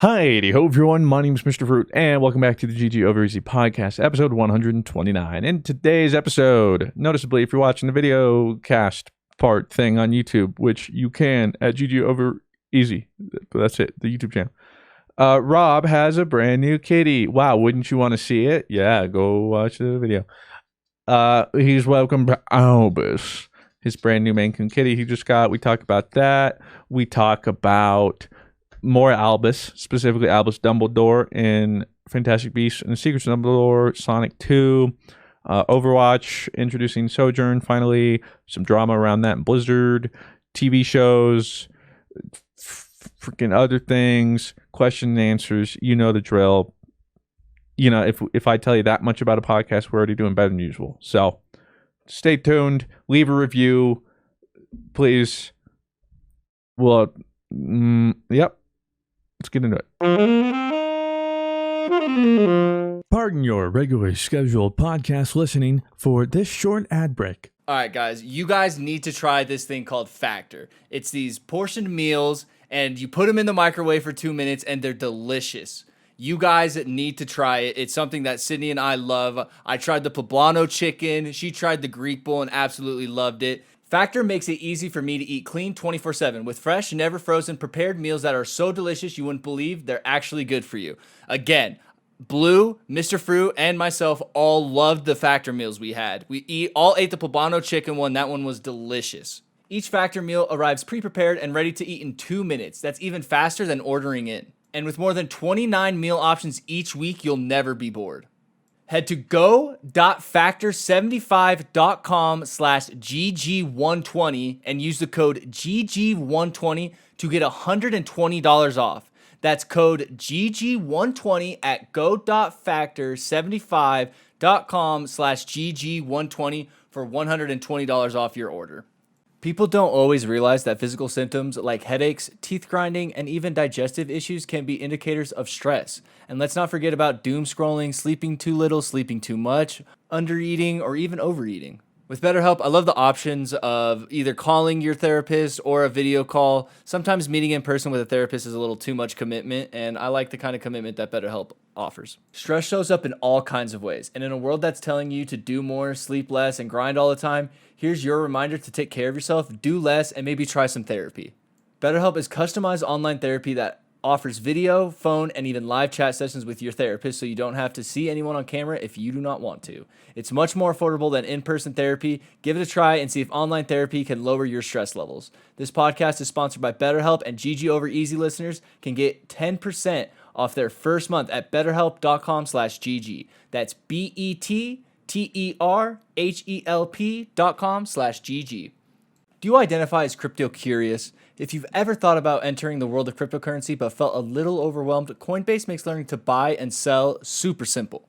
Hi, ho everyone, my name is Mr. Fruit, and welcome back to the GG Over Easy podcast, episode 129. In today's episode, noticeably, if you're watching the video cast part thing on YouTube, which you can at GG Over Easy, that's it, the YouTube channel, Rob has a brand new kitty. Wow, wouldn't you want to see it? Yeah, go watch the video. He's welcomed Albus, his brand new Maine Coon Kitty he just got. We talk about that. We talk about more Albus, specifically Albus Dumbledore in Fantastic Beasts and the Secrets of Dumbledore, Sonic 2, Overwatch, introducing Sojourn, finally, some drama around that in Blizzard, TV shows, freaking other things, question and answers, you know the drill. You know, if I tell you that much about a podcast, we're already doing better than usual. So stay tuned, leave a review, please. Well, yep. Let's get into it. Pardon your regularly scheduled podcast listening for this short ad break. All right, guys, you guys need to try this thing called Factor. It's these portioned meals, and you put them in the microwave for 2 minutes, and they're delicious. You guys need to try it. It's something that Sydney and I love. I tried the poblano chicken. She tried the Greek bowl and absolutely loved it. Factor makes it easy for me to eat clean 24/7 with fresh, never frozen, prepared meals that are so delicious you wouldn't believe they're actually good for you. Again, Blue, Mr. Fruit, and myself all loved the Factor meals we had. We all ate the poblano chicken one. That one was delicious. Each Factor meal arrives pre-prepared and ready to eat in 2 minutes. That's even faster than ordering in. And with more than 29 meal options each week, you'll never be bored. Head to go.factor75.com/GG120 and use the code GG120 to get $120 off. That's code GG120 at go.factor75.com/GG120 for $120 off your order. People don't always realize that physical symptoms like headaches, teeth grinding, and even digestive issues can be indicators of stress. And let's not forget about doom scrolling, sleeping too little, sleeping too much, undereating, or even overeating. With BetterHelp, I love the options of either calling your therapist or a video call. Sometimes meeting in person with a therapist is a little too much commitment, and I like the kind of commitment that BetterHelp offers. Stress shows up in all kinds of ways, and in a world that's telling you to do more, sleep less, and grind all the time, here's your reminder to take care of yourself, do less, and maybe try some therapy. BetterHelp is customized online therapy that offers video, phone, and even live chat sessions with your therapist so you don't have to see anyone on camera if you do not want to. It's much more affordable than in-person therapy. Give it a try and see if online therapy can lower your stress levels. This podcast is sponsored by BetterHelp, and GG Over Easy listeners can get 10% off their first month at betterhelp.com/GG. That's BETTERHELP.com/GG. Do you identify as crypto curious? If you've ever thought about entering the world of cryptocurrency but felt a little overwhelmed, Coinbase makes learning to buy and sell super simple.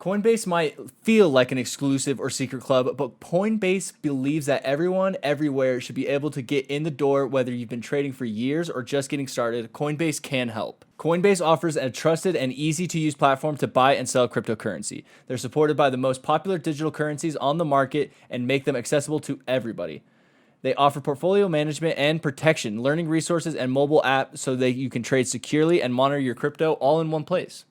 Coinbase might feel like an exclusive or secret club, but Coinbase believes that everyone, everywhere should be able to get in the door. Whether you've been trading for years or just getting started, Coinbase can help. Coinbase offers a trusted and easy-to-use platform to buy and sell cryptocurrency. They're supported by the most popular digital currencies on the market and make them accessible to everybody. They offer portfolio management and protection, learning resources, and mobile app so that you can trade securely and monitor your crypto all in one place.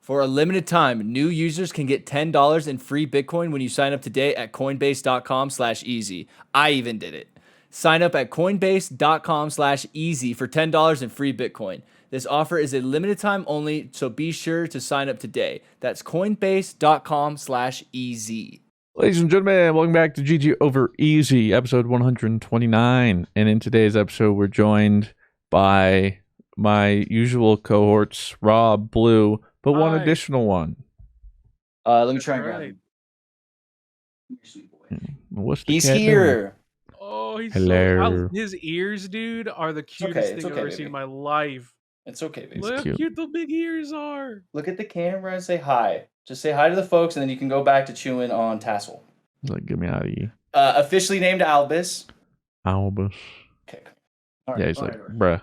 For a limited time, new users can get $10 in free Bitcoin when you sign up today at coinbase.com/easy. I even did it. Sign up at coinbase.com/easy for $10 in free Bitcoin. This offer is a limited time only, so be sure to sign up today. That's coinbase.com/easy. Ladies and gentlemen, welcome back to GG Over Easy, episode 129. And in today's episode, we're joined by my usual cohorts, Rob, Blue, but one additional one. Let me try and grab him. What's the He's cat here. doing? Oh, he's Hello. his ears, dude, are the cutest thing I've ever seen in my life. It's okay, baby. Look how cute. cute the big ears are. Look at the camera and say hi. Just say hi to the folks, and then you can go back to chewing on Tassel. He's like, get me out of here. Officially named Albus. Albus. Okay. Yeah, he's like, bruh.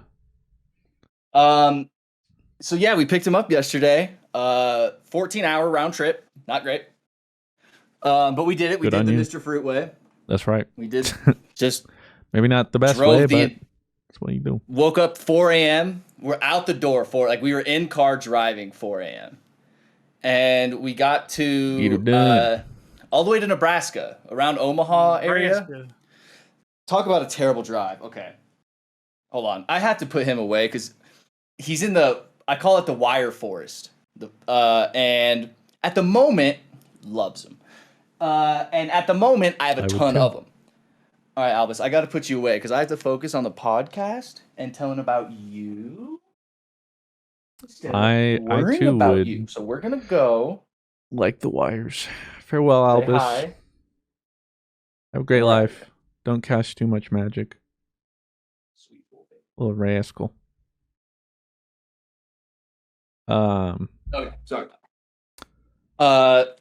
So yeah, we picked him up yesterday. 14-hour round trip. Not great. But we did it. We Good did on the you. Mr. Fruit way. That's right. We did just Maybe not the best drove way, the- but that's what you do. woke up 4 a.m., we're out the door we were in car driving 4 a.m. And we got to all the way to Nebraska, around Omaha area. Talk about a terrible drive. Okay. Hold on. I have to put him away because he's in I call it the wire forest. And at the moment, loves him. And at the moment, I have a ton of them. All right, Albus, I got to put you away because I have to focus on the podcast and telling about you. I too about would. You. So we're gonna go. Like the wires. Farewell, Albus. Hi. Have a great life. Don't cast too much magic. Sweet boy. Little rascal. Okay, sorry.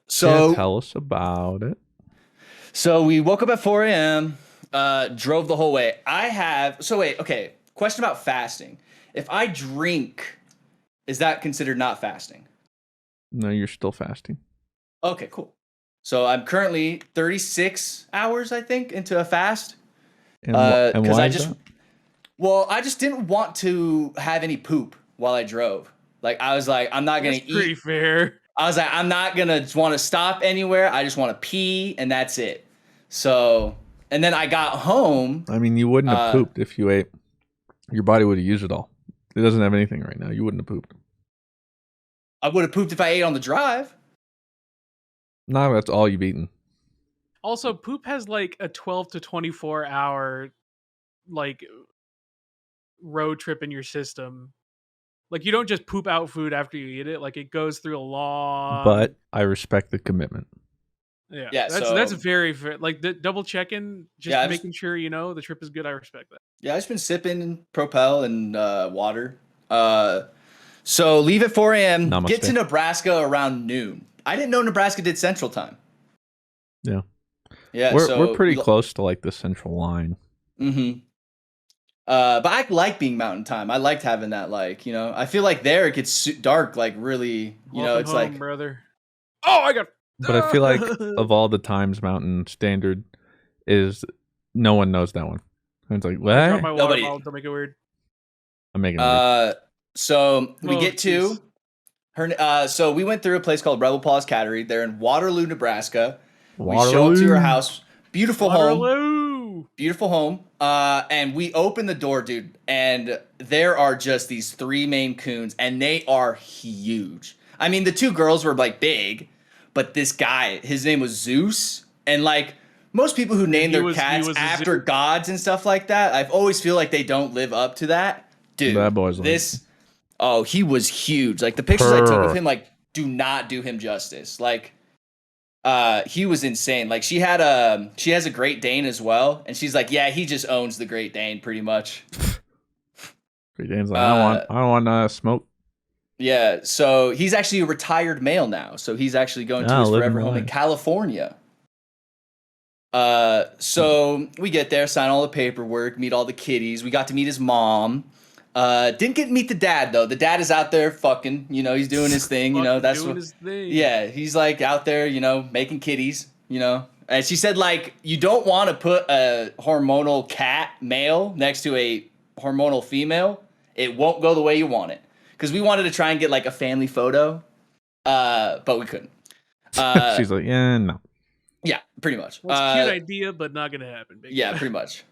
So tell us about it. So we woke up at 4 a.m. Drove the whole way. Okay. Question about fasting. If I drink, is that considered not fasting? No, you're still fasting. Okay, cool. So I'm currently 36 hours, I think, into a fast. And why is that? Well, I just didn't want to have any poop while I drove. Like, I was like, I'm not going to eat. Pretty fair. I was like, I'm not going to want to stop anywhere. I just want to pee, and that's it. So, and then I got home. I mean, you wouldn't have pooped if you ate. Your body would have used it all. It doesn't have anything right now. You wouldn't have pooped. I would have pooped if I ate on the drive. No, that's all you've eaten. Also, poop has like a 12 to 24 hour like road trip in your system. Like, you don't just poop out food after you eat it. Like, it goes through a long. But I respect the commitment. Yeah, that's very fair. Like, the double checking, making sure the trip is good. I respect that. Yeah, I've just been sipping Propel and water. So leave at 4 a.m. Namaste. Get to Nebraska around noon. I didn't know Nebraska did Central Time. Yeah. Yeah, we're pretty close to like the central line. Mm-hmm. But I like being Mountain Time. I liked having that, I feel like there it gets dark, like really, Welcome it's home, like, brother. Oh, I got. But I feel like of all the times Mountain Standard is, no one knows that one. And it's like, what? Drop my water bottle, don't make it weird. I'm making it weird. So we get to her. So we went through a place called Rebel Paws Cattery. They're in Waterloo, Nebraska. We show up to her house. Beautiful home. Beautiful home. And we open the door, dude, and there are just these 3 Maine Coons, and they are huge. I mean, the 2 girls were like big, but this guy, his name was Zeus, and like most people who name their cats after gods and stuff like that, I always feel like they don't live up to that. Dude, that boy's he was huge. Like, the pictures I took of him, like, do not do him justice. Like, he was insane. Like, she has a Great Dane as well, and she's like, yeah, he just owns the Great Dane pretty much. Great Dane's like, I don't want smoke. Yeah, so he's actually a retired male now. So he's actually going to his forever home in California. So we get there, sign all the paperwork, meet all the kitties. We got to meet his mom. Didn't get to meet the dad though. The dad is out there fucking, he's doing his thing, that's what his thing. Yeah, he's like out there, making kitties, And she said, like, you don't want to put a hormonal cat male next to a hormonal female. It won't go the way you want it. Because we wanted to try and get like a family photo, but we couldn't. She's like, yeah, no. Yeah, pretty much. Well, it's a cute idea, but not gonna happen. Yeah, pretty much.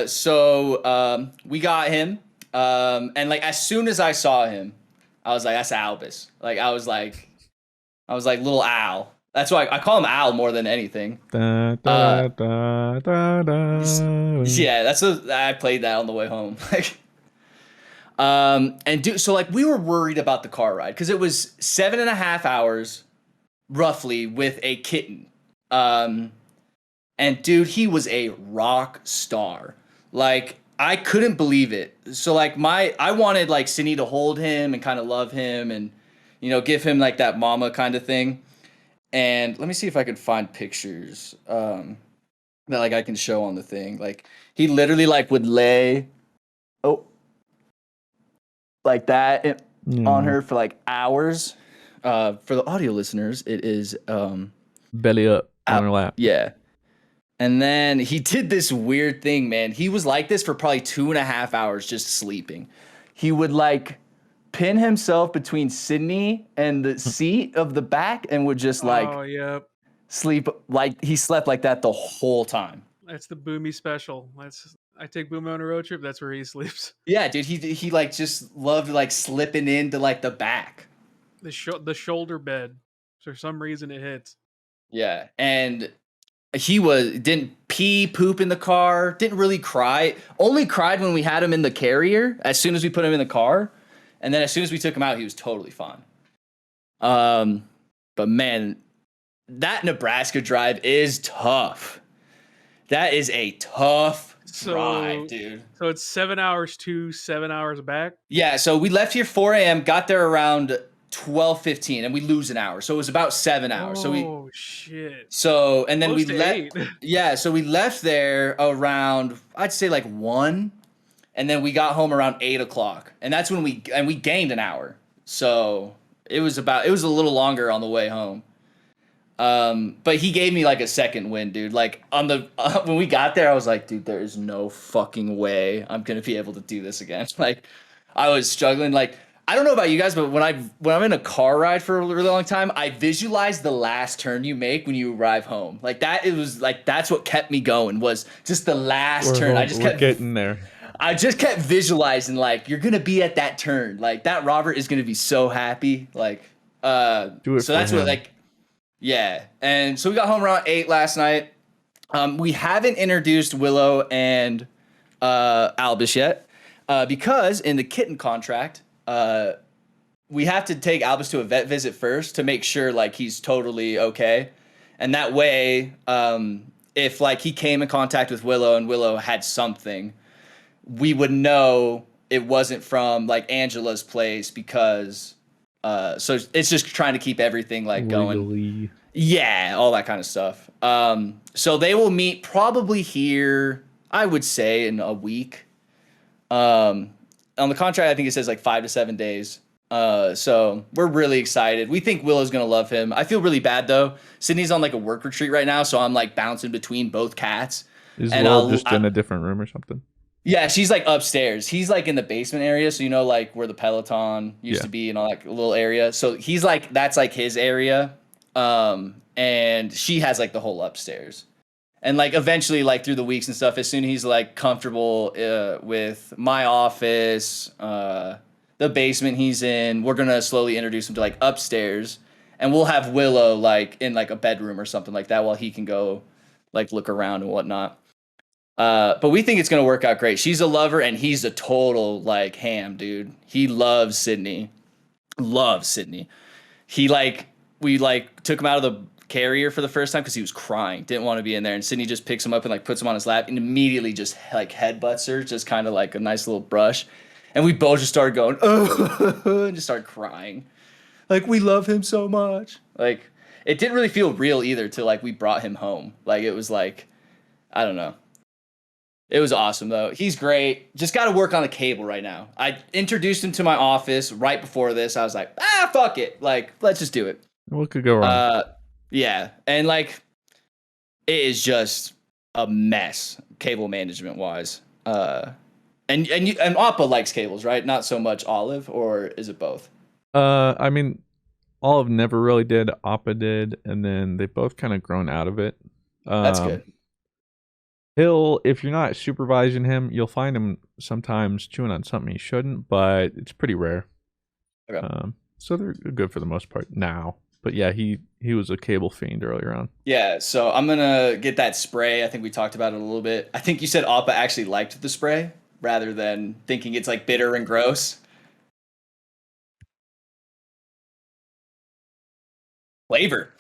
So we got him, and like as soon as I saw him, I was like, "That's Albus." Like I was like, little Al. That's why I call him Al more than anything. Yeah, that's what I played that on the way home. So like we were worried about the car ride because it was 7.5 hours roughly with a kitten. And dude, he was a rock star. Like I couldn't believe it. So like I wanted like Cindy to hold him and kind of love him and, give him like that mama kind of thing. And let me see if I could find pictures, that like I can show on the thing. Like he literally like would lay, like that on her for like hours. For the audio listeners, it is belly up on her lap. Yeah. And then he did this weird thing, man. He was like this for probably 2.5 hours just sleeping. he would like pin himself between Sydney and the seat of the back and would just like Oh, yeah. sleep like he slept like that the whole time. That's the Boomy special. I take Boomy on a road trip. That's where he sleeps. Yeah, dude, he like just loved like slipping into like the back. The shoulder bed. For some reason, it hits. Yeah, and he didn't pee, poop in the car, didn't really cry. Only cried when we had him in the carrier. As soon as we put him in the car, and then as soon as we took him out, he was totally fine. But man, that Nebraska drive is tough. That is a tough drive, dude. So it's 7 hours to 7 hours back. Yeah, so we left here 4 a.m., got there around 12:15, and we lose an hour. So it was about 7 hours. Oh, shit. So and then Close we to left. 8. Yeah, so we left there around, I'd say like 1, and then we got home around 8 o'clock, and that's when we gained an hour. So it was a little longer on the way home. But he gave me like a second win, dude. Like on the when we got there, I was like, dude, there is no fucking way I'm gonna be able to do this again. Like, I was struggling. Like, I don't know about you guys, but when I'm in a car ride for a really long time, I visualize the last turn you make when you arrive home. Like that, it was like that's what kept me going, was just the last turn. I just kept getting there. I just kept visualizing like you're gonna be at that turn. Like that Robert is gonna be so happy. Like Do it so for that's him. what like. Yeah, and so we got home around 8 last night. We haven't introduced Willow and Albus yet because in the kitten contract, we have to take Albus to a vet visit first to make sure like he's totally okay, and that way, if like he came in contact with Willow and Willow had something, we would know it wasn't from like Angela's place because. So it's just trying to keep everything like going. Legally. Yeah, all that kind of stuff. So they will meet probably here, I would say, in a week. On the contract, I think it says like 5 to 7 days. So we're really excited. We think Willow's gonna love him. I feel really bad though. Sydney's on like a work retreat right now, so I'm like bouncing between both cats. Is Will just in a different room or something? Yeah, she's like upstairs. He's like in the basement area, so you know like where the Peloton used to be and all that little area. So he's like that's like his area. And she has like the whole upstairs. And like eventually like through the weeks and stuff, as soon as he's like comfortable with my office, the basement he's in, we're going to slowly introduce him to like upstairs, and we'll have Willow like in like a bedroom or something like that while he can go like look around and whatnot. But we think it's going to work out great. She's a lover and he's a total like ham, dude. He loves Sydney. He like, we like took him out of the carrier for the first time because he was crying, didn't want to be in there. And Sydney just picks him up and like puts him on his lap and immediately just like headbutts her, just kind of like a nice little brush. And we both just started going, oh, and just started crying. Like, we love him so much. Like, it didn't really feel real either till like we brought him home. Like, it was like, I don't know. It was awesome, though. He's great. Just got to work on the cable right now. I introduced him to my office right before this. I was like, fuck it. Like, let's just do it. What could go wrong? Yeah. And, like, it is just a mess, cable management-wise. And Appa likes cables, right? Not so much Olive, or is it both? I mean, Olive never really did. Appa did, and then they both kind of grown out of it. That's good. If you're not supervising him, you'll find him sometimes chewing on something he shouldn't, but it's pretty rare. Okay. So they're good for the most part now. But yeah, he was a cable fiend earlier on. Yeah, so I'm gonna get that spray. I think we talked about it a little bit. I think you said Appa actually liked the spray rather than thinking it's like bitter and gross. Flavor.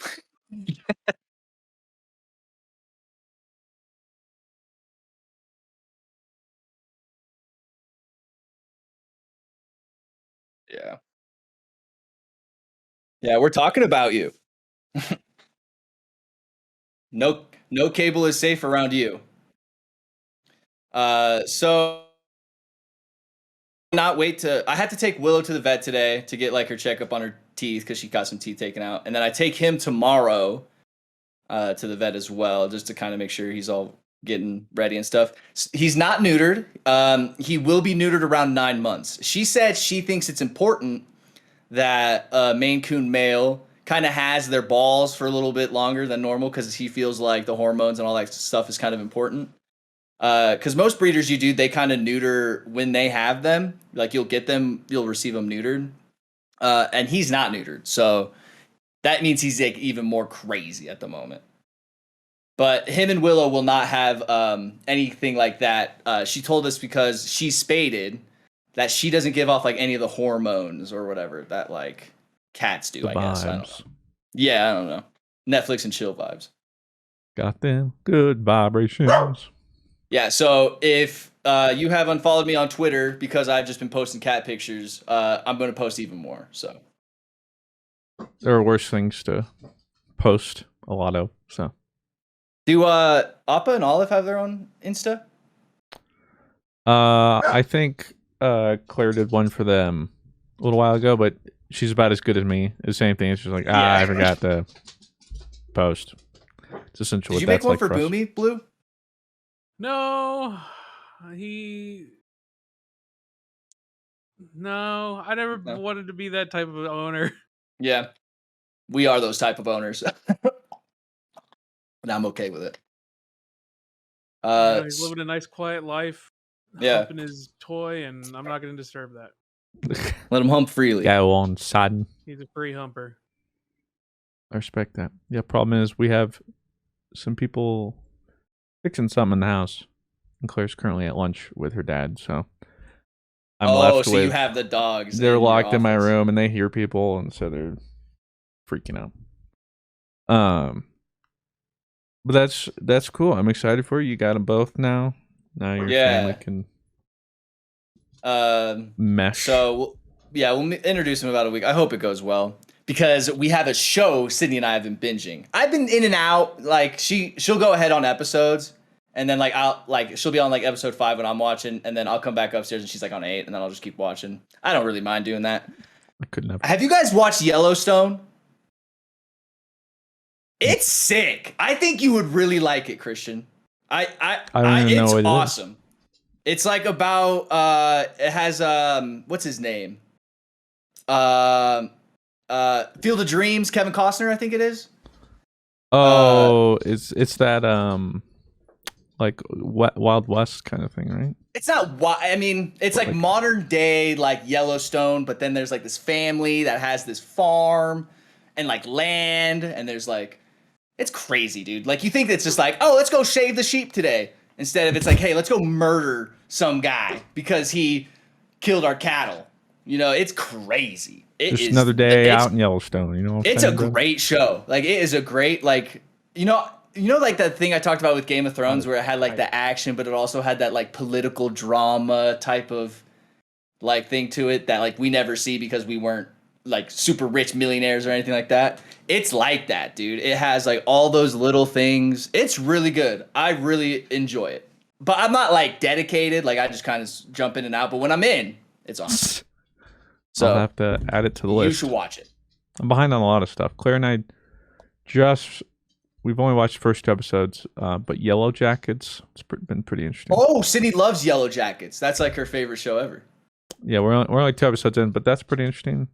Yeah. Yeah, we're talking about you. No cable is safe around you. So not wait to I had to take Willow to the vet today to get like her checkup on her teeth because she got some teeth taken out. And then I take him tomorrow to the vet as well, just to kind of make sure he's all getting ready and stuff. He's not neutered. He will be neutered around 9 months. She said she thinks it's important that Maine Coon male kind of has their balls for a little bit longer than normal because he feels like the hormones and all that stuff is kind of important. Because most breeders you do, they kind of neuter when they have them. Like you'll receive them neutered. And he's not neutered. So that means he's like even more crazy at the moment. But him and Willow will not have anything like that. She told us because she's spaded that she doesn't give off like any of the hormones or whatever that like cats do, The I guess. I don't vibes. know. Yeah, I don't know. Netflix and chill vibes. Got them good vibrations. Yeah, so if you have unfollowed me on Twitter because I've just been posting cat pictures, I'm going to post even more. So There are worse things to post a lot of. So do Appa and Olive have their own Insta? I think Claire did one for them a little while ago, but she's about as good as me. The same thing. It's just like, Yeah. I forgot to post. It's essentially Did you what make that's one like for us. Boomy, Blue? No, I never No. wanted to be that type of owner. Yeah, we are those type of owners. And I'm okay with it. He's living a nice, quiet life, Yeah. humping his toy, and I'm not going to disturb that. Let him hump freely. Go on, sodden. He's a free humper. I respect that. Yeah, problem is we have some people fixing something in the house. And Claire's currently at lunch with her dad, so I'm left so with... you have the dogs. They're your locked in my office. room and they hear people, and so they're freaking out. But that's cool. I'm excited for you. You got them both now. Now your family can mesh. So we'll introduce him about a week. I hope it goes well because we have a show Sydney and I have been binging. I've been in and out. Like she'll go ahead on episodes, and then she'll be on like episode 5 when I'm watching, and then I'll come back upstairs and she's like on 8, and then I'll just keep watching. I don't really mind doing that. I couldn't have. Have you guys watched Yellowstone? It's sick. I think you would really like it, Christian. I don't even know what it is. It's awesome. It's like about it has what's his name? Field of Dreams, Kevin Costner, I think it is. Oh, it's that like Wild West kind of thing, right? It's not I mean, it's like modern day like Yellowstone, but then there's like this family that has this farm and like land, and there's like it's crazy, dude. Like you think it's just like, oh, let's go shave the sheep today. Instead of it's like, hey, let's go murder some guy because he killed our cattle. You know, it's crazy. It Just another day out in Yellowstone. You know what I'm it's saying, a bro? great show. Like it is a great like you know like that thing I talked about with Game of Thrones where it had like the action, but it also had that like political drama type of like thing to it that like we never see because we weren't like super rich millionaires or anything like that. It's like that, dude. It has like all those little things. It's really good. I really enjoy it. But I'm not like dedicated. Like I just kind of jump in and out. But when I'm in, it's awesome. So I'll have to add it to the list. You should watch it. I'm behind on a lot of stuff. Claire and I we've only watched the first 2 episodes, but Yellow Jackets, been pretty interesting. Oh, Sydney loves Yellow Jackets. That's like her favorite show ever. Yeah, we're only 2 episodes in, but that's pretty interesting.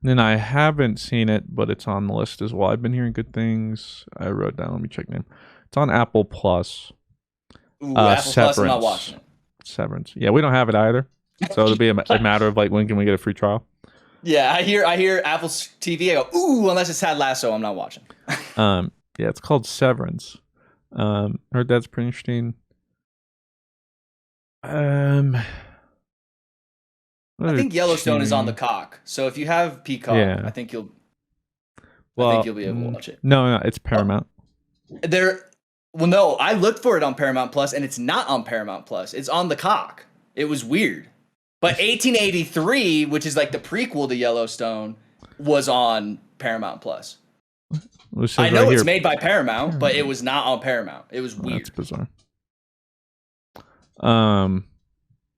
Then I haven't seen it, but it's on the list as well. I've been hearing good things. I wrote down. Let me check name. It's on Apple Plus. Ooh, Apple Plus, I'm not Severance. watching it. Severance. Yeah, we don't have it either. So it'll be a matter of like, when can we get a free trial? Yeah, I hear Apple TV. I go, ooh, unless it's Ted Lasso, I'm not watching. Yeah, it's called Severance. Heard that's pretty interesting. I think Yellowstone is on the cock. So if you have Peacock, Yeah. I think you'll Well, be able to watch it. No, it's Paramount. No, I looked for it on Paramount Plus, and it's not on Paramount Plus. It's on the cock. It was weird. But 1883, which is like the prequel to Yellowstone, was on Paramount Plus. I know it's made by Paramount, but it was not on Paramount. It was weird. That's bizarre.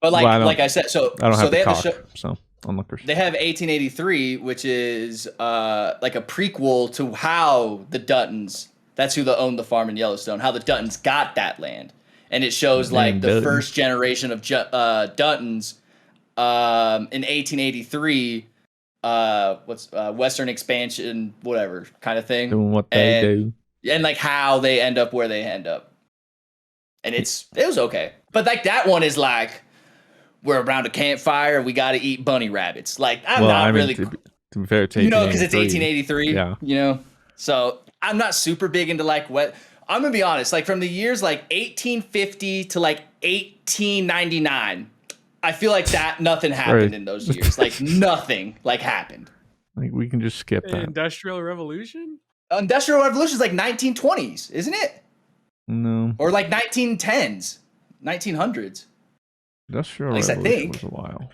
But like I said, so I don't have they the have cock, the show. so onlookers. They have 1883, which is like a prequel to how the Duttons That's who owned the farm in Yellowstone. How the Duttons got that land, and it shows like the Dutton. first generation of Duttons in 1883. Western expansion, whatever kind of thing, Doing what they do. and like how they end up where they end up. And it was okay, but like that one is like we're around a campfire, we got to eat bunny rabbits. Like really. To be fair, Because it's 1883. Yeah. So I'm not super big into like what. I'm gonna be honest. Like from the years like 1850 to like 1899, I feel like that nothing happened in those years. Like nothing like happened. Like we can just skip that. Industrial Revolution. Industrial Revolution is like 1920s, isn't it? No. Or like 1910s, 1900s. Industrial At least I Revolution think. was a while.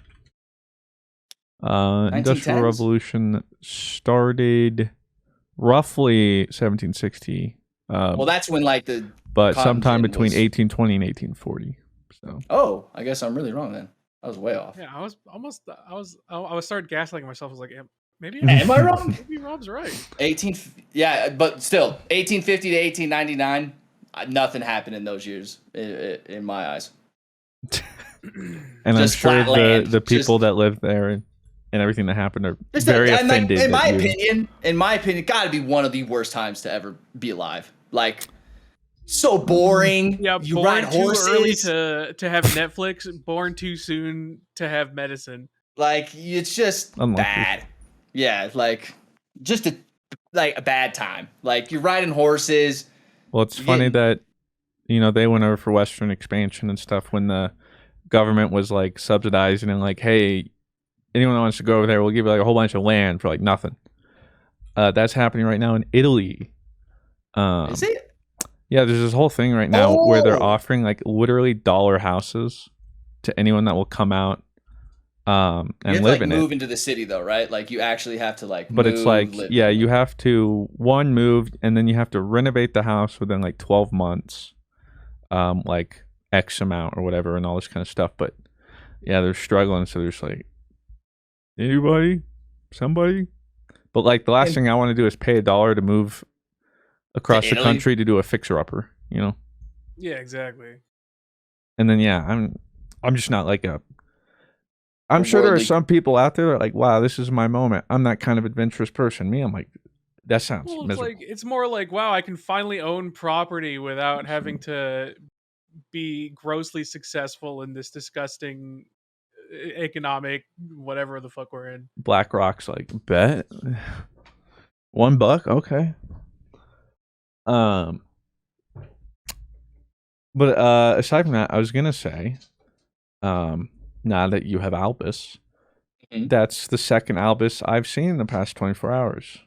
Industrial 1910s? Revolution started roughly 1760. Well, that's when like the. But sometime cotton between was- 1820 and 1840. So. Oh, I guess I'm really wrong then. I was way off. Yeah, I was started gaslighting myself. I was like, maybe Am I wrong? maybe Rob's right. 18, yeah, but still, 1850 to 1899, nothing happened in those years, in my eyes. And I'm Just sure flat land. the people that live there and everything that happened are very and like, offended. in my opinion, got to be one of the worst times to ever be alive. Like, so boring. Yeah, you born ride too early horses. to have Netflix. Born too soon to have medicine. Like, it's just Unlucky. bad. Yeah, like just a bad time. Like you're riding horses. Well, it's funny that they went over for Western expansion and stuff when the government was like subsidizing and like, hey, anyone that wants to go over there, we'll give you like a whole bunch of land for like nothing. That's happening right now in Italy. Is it? Yeah, there's this whole thing right now where they're offering like literally dollar houses to anyone that will come out and you have live to, in move it. into the city though, right? Like you actually have to like. But move, it's like, live yeah, you have to move and then you have to renovate the house within like 12 months, like X amount or whatever and all this kind of stuff. But yeah, they're struggling, so they're just like, somebody. But like the last thing I want to do is pay $1 to move across the country to do a fixer-upper, Yeah, exactly. And then yeah, I'm just not like I'm sure there are some people out there that are like, wow, this is my moment. I'm that kind of adventurous person. Me, I'm like, that sounds miserable. It's more like, wow, I can finally own property without having to be grossly successful in this disgusting economic whatever the fuck we're in. BlackRock's like, bet $1, okay. But aside from that, I was gonna say, now that you have Albus, that's the second Albus I've seen in the past 24 hours.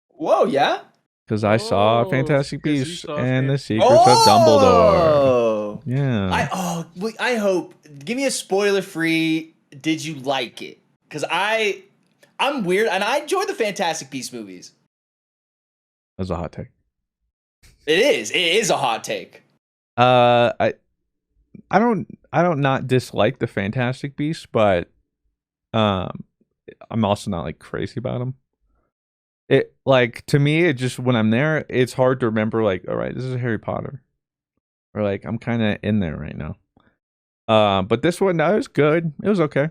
Whoa, yeah. Because I saw Fantastic Beasts and the Secrets of Dumbledore. Yeah. I hope. Give me a spoiler-free. Did you like it? Because I'm weird and I enjoy the Fantastic Beasts movies. That's a hot take. It is. It is a hot take. I don't not dislike the Fantastic Beasts, but I'm also not like crazy about them. It like to me, it just when I'm there, it's hard to remember like, all right, this is Harry Potter, or like I'm kind of in there right now. But this one, no, it was good. It was okay.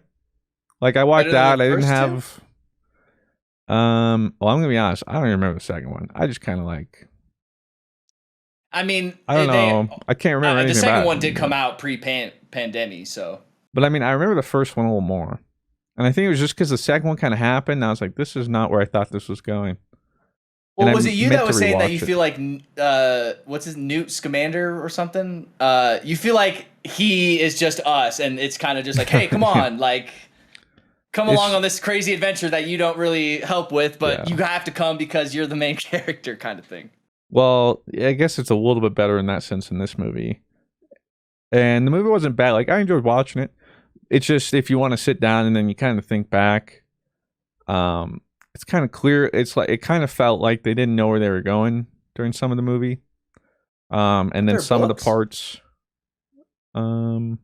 Like I walked out, I didn't have. Well, I'm gonna be honest, I don't even remember the second one. I just kind of like. I mean, I don't know. I can't remember anything. The second about one it, did come out pre-pandemic, so. But I mean, I remember the first one a little more, and I think it was just because the second one kind of happened. And I was like, "This is not where I thought this was going." Well, and was it you that was saying that you it. feel like what's his Newt Scamander or something? You feel like he is just us, and it's kind of just like, hey, come on, like, come along on this crazy adventure that you don't really help with, but you have to come because you're the main character, kind of thing. Well, I guess it's a little bit better in that sense in this movie. And the movie wasn't bad. Like, I enjoyed watching it. It's just, if you want to sit down and then you kind of think back, it's kind of clear. It's like, it kind of felt like they didn't know where they were going during some of the movie. And then some of the parts, I don't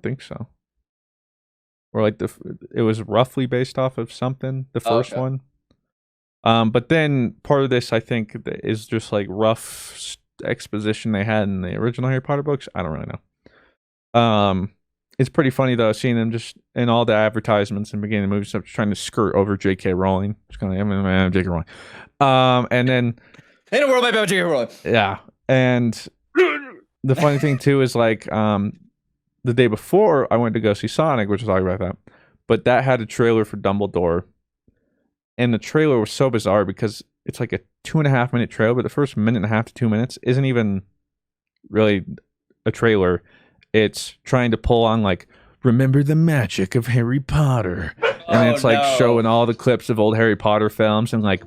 think so. Or like it was roughly based off of something, the first one. But then part of this, I think, is just like rough exposition they had in the original Harry Potter books. I don't really know. It's pretty funny though, seeing them just in all the advertisements and beginning of the movie stuff, just trying to skirt over J.K. Rowling. Just kind of J.K. Rowling. And then in a world made by J.K. Rowling. Yeah, and the funny thing too is like the day before I went to go see Sonic, which was talking about that, but that had a trailer for Dumbledore, and the trailer was so bizarre because it's like a 2.5 minute trailer, but the first 1.5 to 2 minutes isn't even really a trailer. It's trying to pull on like, remember the magic of Harry Potter, and it's like showing all the clips of old Harry Potter films and like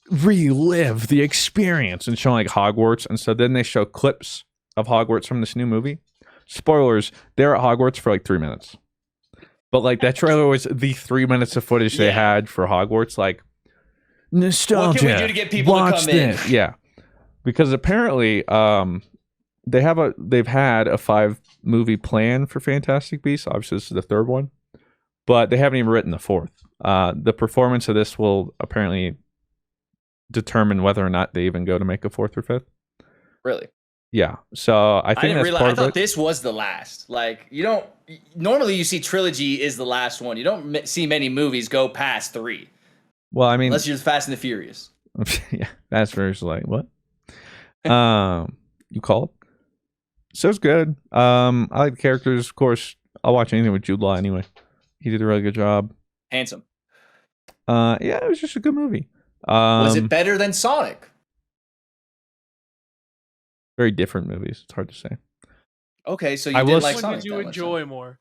relive the experience and showing like Hogwarts. And so then they show clips of Hogwarts from this new movie. Spoilers, they're at Hogwarts for like 3 minutes. But like that trailer was the 3 minutes of footage they had for Hogwarts. Like, nostalgia. What can we do to get people to come in? Yeah. Because apparently they've had a 5-movie plan for Fantastic Beasts. Obviously this is the 3rd one. But they haven't even written the 4th. The performance of this will apparently determine whether or not they even go to make a 4th or 5th. Really? Yeah. So I think I didn't that's realize. part I thought of it. this was the last. Like, you don't normally you see trilogy is the last one. You don't see many movies go past 3. Well, I mean, unless you're Fast and the Furious. Yeah, that's very like what? You call it? So it's good. I like the characters, of course. I'll watch anything with Jude Law anyway. He did a really good job. Handsome. Yeah, it was just a good movie. Was it better than Sonic? Very different movies. It's hard to say. Okay, so you did like Sonic. What did you enjoy more?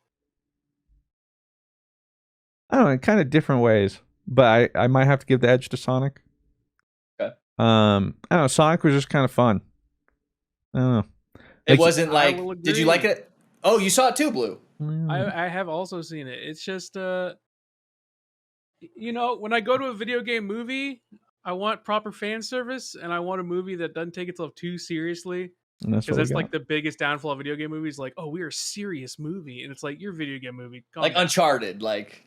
I don't know, kind of different ways, but I might have to give the edge to Sonic. Okay. I don't know. Sonic was just kind of fun. I don't know. It wasn't like. Did you like it? Oh, you saw it too, Blue. I have also seen it. It's just you know, when I go to a video game movie, I want proper fan service, and I want a movie that doesn't take itself too seriously. Because that's like the biggest downfall of video game movies. Like, oh, we're a serious movie, and it's like your video game movie. Like Uncharted, like.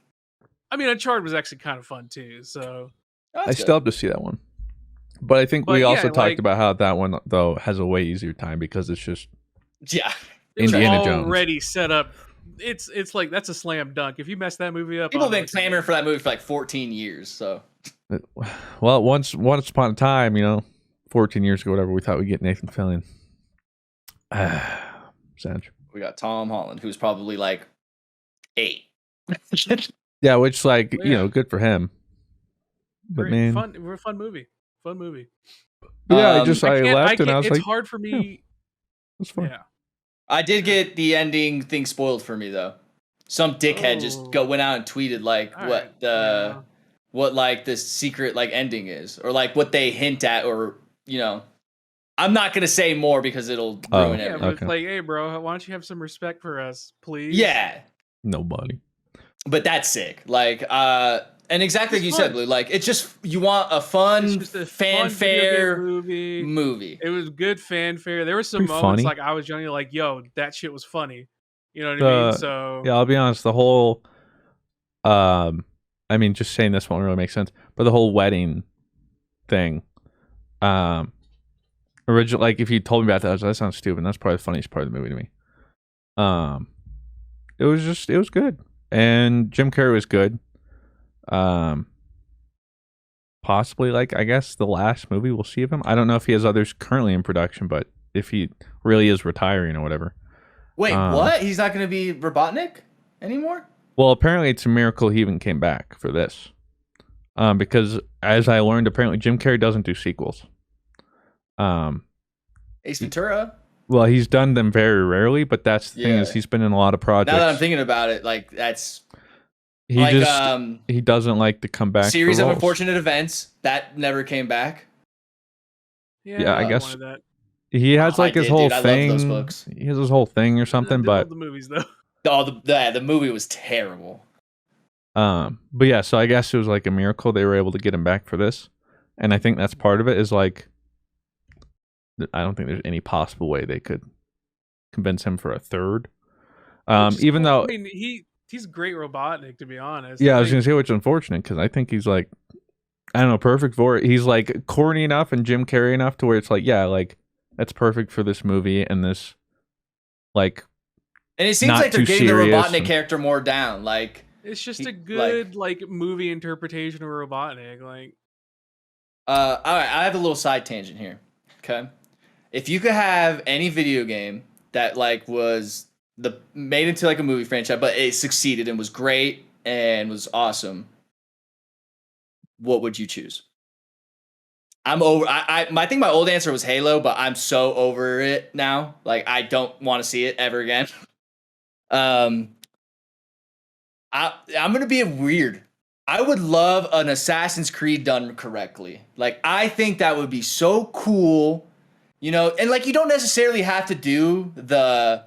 I mean, Uncharted was actually kind of fun too. So I still have to see that one, but I think we also talked about how that one though has a way easier time because it's just Indiana Jones already set up. It's like that's a slam dunk. If you mess that movie up, people have been clamoring for that movie for like 14 years. So, well, once upon a time, 14 years ago, whatever, we thought we'd get Nathan Fillion. Sad. We got Tom Holland, who's probably like 8. Yeah, which like good for him. But man, we're a fun movie. Fun movie. Yeah, I left and I was like, it's hard for me. It's fun. Yeah. I did get the ending thing spoiled for me though. Some dickhead just went out and tweeted like what like the secret like ending is, or like what they hint at, or I'm not gonna say more because it'll ruin everything. But it's like, hey bro, why don't you have some respect for us, please? Yeah. Nobody. But that's sick. Like and exactly like you said, Blue, like it's just you want a fun fanfare movie. It was good fanfare. There were some moments like I was genuinely like, yo, that shit was funny. You know what I mean? So yeah, I'll be honest, the whole I mean just saying this won't really make sense, but the whole wedding thing, original, like if you told me about that, I was like, that sounds stupid. That's probably the funniest part of the movie to me. It was good. And Jim Carrey was good. Possibly like I guess the last movie we'll see of him. I don't know if he has others currently in production, but if he really is retiring or whatever. Wait, what? He's not going to be Robotnik anymore? Well, apparently it's a miracle he even came back for this. Because as I learned, apparently Jim Carrey doesn't do sequels. Ace Ventura. Well, he's done them very rarely, but that's the thing is he's been in a lot of projects. Now that I'm thinking about it, like that's he doesn't like to come back. Series of Unfortunate Events that never came back. Yeah, I guess he has like his whole thing. I love those books. He has his whole thing or something, but the movies though. The movie was terrible. But yeah, so I guess it was like a miracle they were able to get him back for this, and I think that's part of it. Is like, I don't think there's any possible way they could convince him for a third. Even though I mean he's great Robotnik, to be honest. Yeah, I was gonna say, which is unfortunate because I think he's like, I don't know, perfect for it. He's like corny enough and Jim Carrey enough to where it's like, yeah, like that's perfect for this movie and this like And it seems not like they're too getting the serious Robotnik and- character more down. Like It's just he- a good like movie interpretation of Robotnik. Like, all right, I have a little side tangent here. Okay, if you could have any video game that like was made into like a movie franchise, but it succeeded and was great and was awesome, what would you choose? I'm over. I think my old answer was Halo, but I'm so over it now. Like I don't want to see it ever again. I'm gonna be weird. I would love an Assassin's Creed done correctly. Like I think that would be so cool, you know. And like you don't necessarily have to do the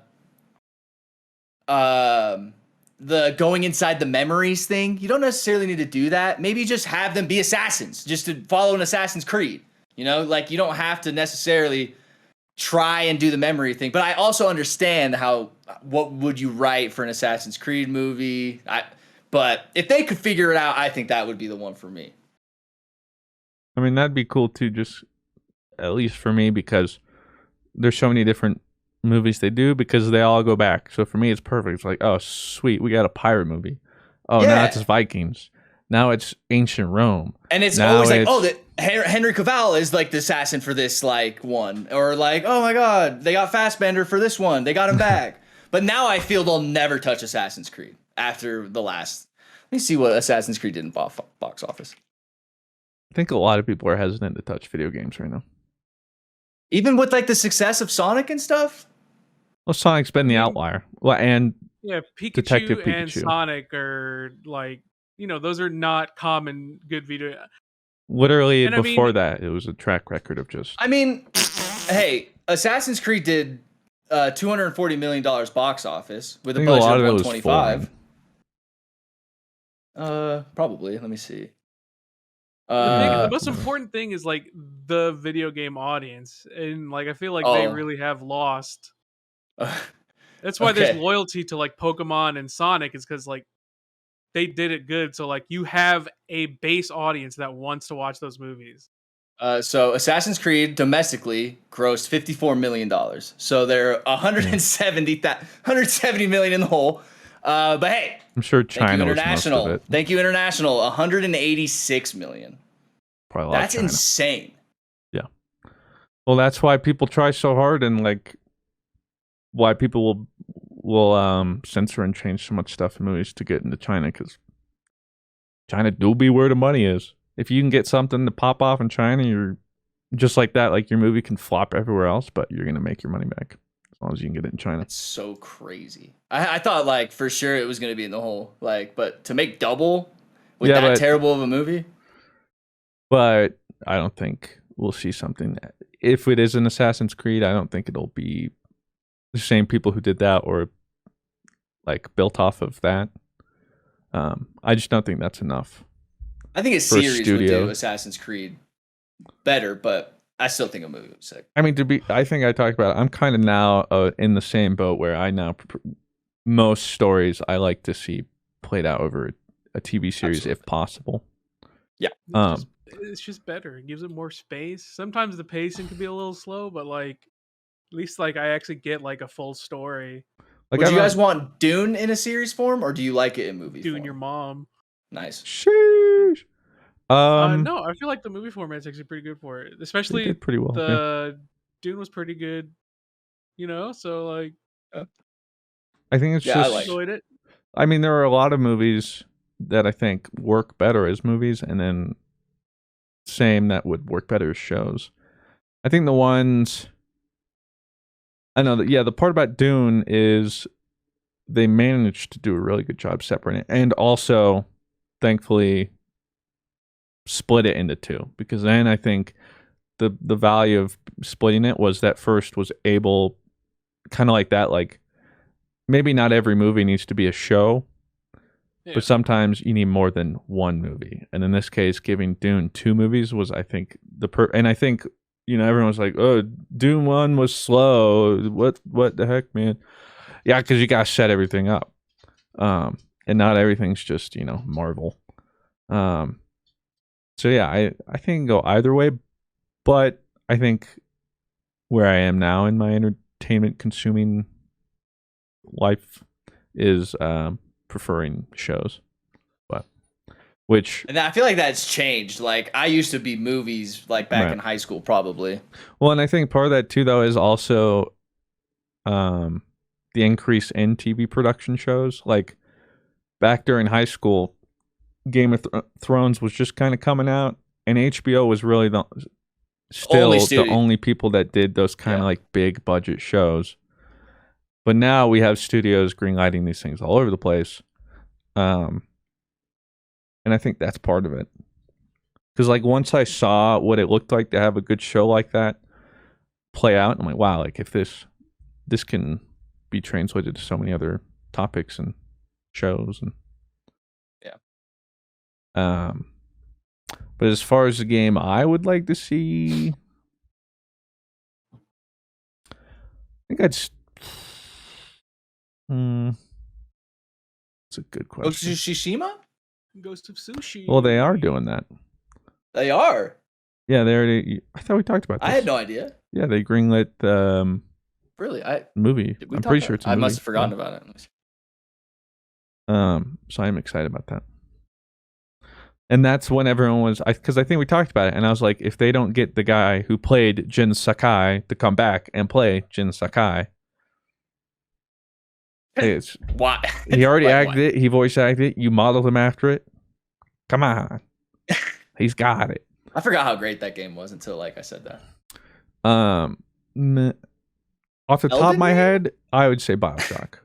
going inside the memories thing. You don't necessarily need to do that. Maybe just have them be assassins, just to follow an Assassin's Creed. You know, like you don't have to necessarily try and do the memory thing. But I also understand what would you write for an Assassin's Creed movie? But if they could figure it out, I think that would be the one for me. I mean, that'd be cool too, just at least for me, because there's so many different movies they do because they all go back. So for me, it's perfect. It's like, oh, sweet, we got a pirate movie. Oh, now it's Vikings. Now it's ancient Rome. And it's now always like, Henry Cavill is like the assassin for this like one. Or like, oh my God, they got Fassbender for this one. They got him back. But now I feel they'll never touch Assassin's Creed after the last. Let me see what Assassin's Creed did in box office. I think a lot of people are hesitant to touch video games right now. Even with like the success of Sonic and stuff? Well, Sonic's been the outlier. Well, and yeah, Pikachu Detective and Pikachu. Sonic are like, you know, those are not common good video. Literally And before that, it was a track record of just. I mean, hey, Assassin's Creed did $240 million box office with a budget of 125. Probably. Let me see. The most important thing is like the video game audience, and like I feel like they really have lost. That's why there's loyalty to like Pokemon and Sonic, is because like they did it good. So like you have a base audience that wants to watch those movies. So Assassin's Creed domestically grossed $54 million. So they're 170 million in the hole. But hey, I'm sure China was most of it. Thank you, International. 186 million. Probably a lot. That's insane. Yeah. Well, that's why people try so hard, and like why people will censor and change so much stuff in movies to get into China, because China do be where the money is. If you can get something to pop off in China, you're just like that. Like your movie can flop everywhere else, but you're gonna make your money back as long as you can get it in China. It's so crazy. I thought like for sure it was gonna be in the hole. Like, but to make double with that terrible of a movie. But I don't think we'll see something. If it is an Assassin's Creed, I don't think it'll be the same people who did that or like built off of that. I just don't think that's enough. I think a series would do Assassin's Creed better, but I still think a movie was sick. I mean, I think I talked about it. I'm kind of now in the same boat where I now most stories I like to see played out over a TV series if possible. Yeah. It's just better. It gives it more space. Sometimes the pacing can be a little slow, but like at least like I actually get like a full story. Like, would you guys want Dune in a series form, or do you like it in movie form? Dune your mom. Nice. Sheesh. No, I feel like the movie format's actually pretty good for it. Especially did pretty well. The Dune was pretty good, you know. So like, I think it's just. I enjoyed it. I mean, there are a lot of movies that I think work better as movies, and then same that would work better as shows. I think the ones. I know that, yeah, the part about Dune is they managed to do a really good job separating it, and also, thankfully, split it into two, because then I think the value of splitting it was that first was able, kind of like that, like maybe not every movie needs to be a show, but sometimes you need more than one movie, and in this case, giving Dune 2 movies was, I think, and I think, you know, everyone was like, "Oh, Dune 1 was slow. What the heck, man?" Yeah, because you gotta set everything up, and not everything's just, you know, Marvel. So yeah, I think it can go either way, but I think where I am now in my entertainment consuming life is preferring shows, but which And I feel like that's changed. Like I used to be movies like back right. in high school, probably. Well, and I think part of that too, though, is also the increase in TV production shows. Like back during high school, Game of Thrones was just kind of coming out, and HBO was really still the only people that did those kind of like big budget shows. But now we have studios greenlighting these things all over the place, and I think that's part of it. Because like once I saw what it looked like to have a good show like that play out, I'm like, wow, like if this can be translated to so many other topics and shows and but as far as the game I would like to see, I think it's a good question. Ghost of Tsushima? Ghost of Sushi. Well, they are doing that. They are. Yeah, they already. I thought we talked about this. I had no idea. Yeah, they greenlit the really movie. I'm pretty sure it's a movie. I must have forgotten about it. So I'm excited about that. And that's when everyone was, because I think we talked about it, and I was like, if they don't get the guy who played Jin Sakai to come back and play Jin Sakai, it's why he already acted it, he voice acted it, you modeled him after it. Come on, he's got it. I forgot how great that game was until like I said that. Off the top of my head, I would say BioShock.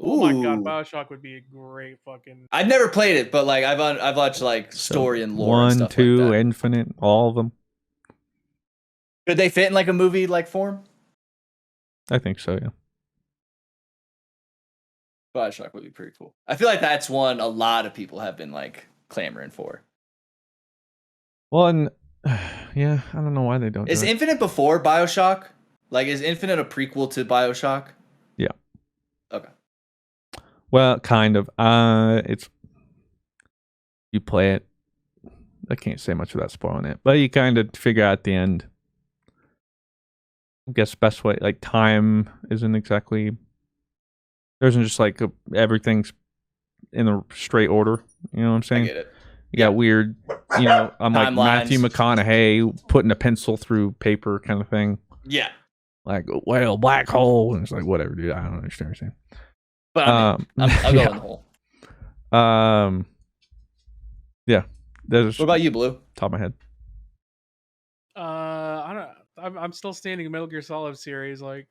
Oh my god, BioShock would be a great fucking. I've never played it, but like I've watched like story and lore. 1, and stuff 2, like that. Infinite, all of them. Could they fit in like a movie like form? I think so, yeah. BioShock would be pretty cool. I feel like that's one a lot of people have been like clamoring for. Well, and yeah, I don't know why they don't. Is Infinite before BioShock? Like, is Infinite a prequel to BioShock? Yeah. Okay. Well, kind of. It's you play it. I can't say much without spoiling it, but you kind of figure out at the end. I guess best way, like time isn't exactly. There isn't just like everything's in a straight order. You know what I'm saying? I get it. You got weird, you know, I'm like Timelines. Matthew McConaughey putting a pencil through paper kind of thing. Yeah. Like, well, black hole. And it's like, whatever, dude. I don't understand what you're saying. But I'll go in the hole. Yeah. What about you, Blue? Top of my head. I don't. I'm still standing in Metal Gear Solid series. Like,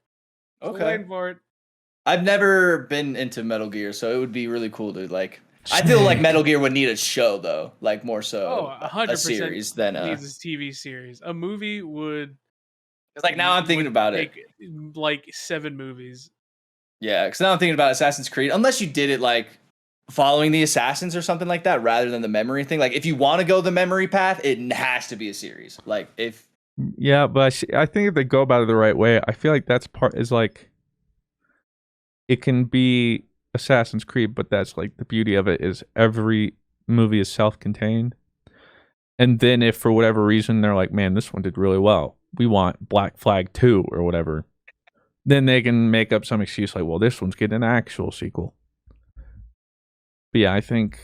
okay, waiting for it. I've never been into Metal Gear, so it would be really cool to like. I feel like Metal Gear would need a show though, like more so 100% a series than needs a TV series. A movie would. It's like now I'm thinking about it. Like 7 movies. Yeah, because now I'm thinking about Assassin's Creed. Unless you did it like following the Assassins or something like that, rather than the memory thing. Like if you want to go the memory path, it has to be a series. Like if. Yeah, but I think if they go about it the right way, I feel like that's part is like. It can be Assassin's Creed, but that's like the beauty of it is every movie is self-contained. And then if for whatever reason they're like, man, this one did really well, we want Black Flag 2 or whatever, then they can make up some excuse like, well, this one's getting an actual sequel. But yeah, I think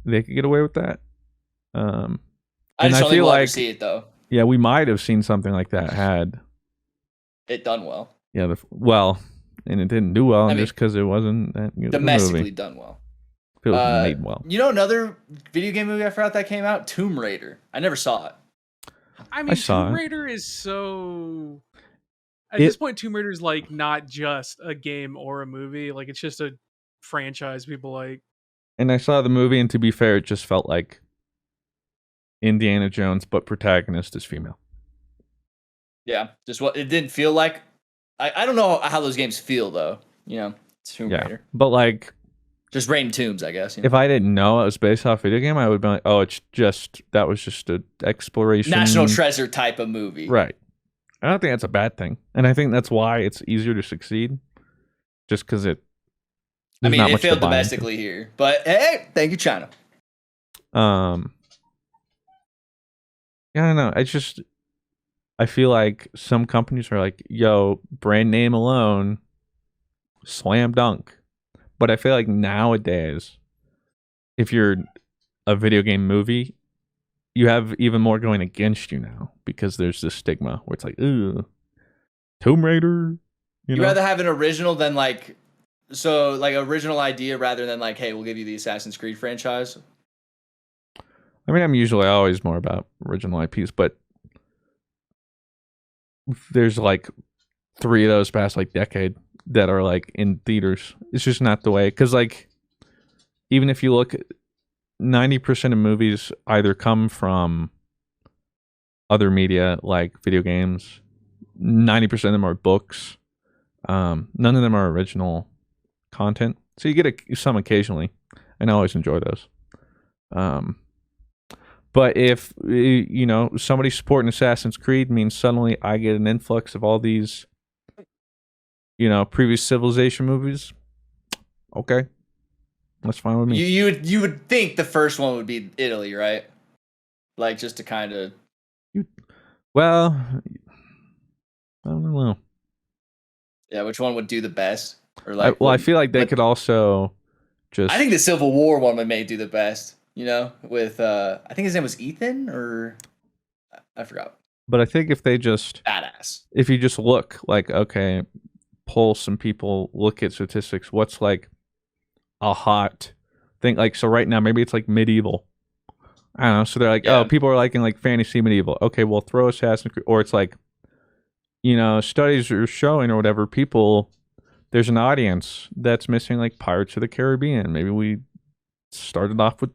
they could get away with that. I just don't think we'll ever see it though. Yeah, we might have seen something like that had it done well. Yeah, and it didn't do well just because it wasn't that good domestically movie. Done well. It was made well. You know another video game movie I forgot that came out? Tomb Raider. I never saw it. I mean, Tomb Raider is so... At this point, Tomb Raider is like not just a game or a movie. Like it's just a franchise people like. And I saw the movie, and to be fair, it just felt like Indiana Jones, but protagonist is female. Yeah, just what it didn't feel like. I don't know how those games feel though. You know, Tomb Raider. But like, just Rain Tombs, I guess. You know? If I didn't know it was based off a video game, I would be like, oh, that was just an exploration, National Treasure type of movie, right? I don't think that's a bad thing, and I think that's why it's easier to succeed, just because it. I mean, it failed domestically here, but hey, thank you, China. Yeah, I don't know. I feel like some companies are like, yo, brand name alone, slam dunk. But I feel like nowadays, if you're a video game movie, you have even more going against you now because there's this stigma where it's like, ooh, Tomb Raider, you You know? rather have an original than like original idea rather than like, hey, we'll give you the Assassin's Creed franchise. I mean, I'm usually always more about original IPs, but there's like three of those past like decade that are like in theaters. It's just not the way. Because like, even if you look, 90% of movies either come from other media like video games. 90% of them are books. None of them are original content. So you get some occasionally, and I always enjoy those. But if somebody supporting Assassin's Creed means suddenly I get an influx of all these, previous Civilization movies, okay, that's fine with me. You would think the first one would be Italy, right? Like just to kind of. Well, I don't know. Yeah, which one would do the best? Or I feel like they could also just. I think the Civil War one may do the best. With I think his name was Ethan or I forgot. But I think if they just badass. If you just look like, okay, poll some people, look at statistics. What's like a hot thing? Like, so right now maybe it's like medieval. I don't know. So they're like, oh, people are liking like fantasy medieval. Okay, well throw Assassin's Creed, or it's like, studies are showing or whatever. There's an audience that's missing like Pirates of the Caribbean. Maybe we started off with.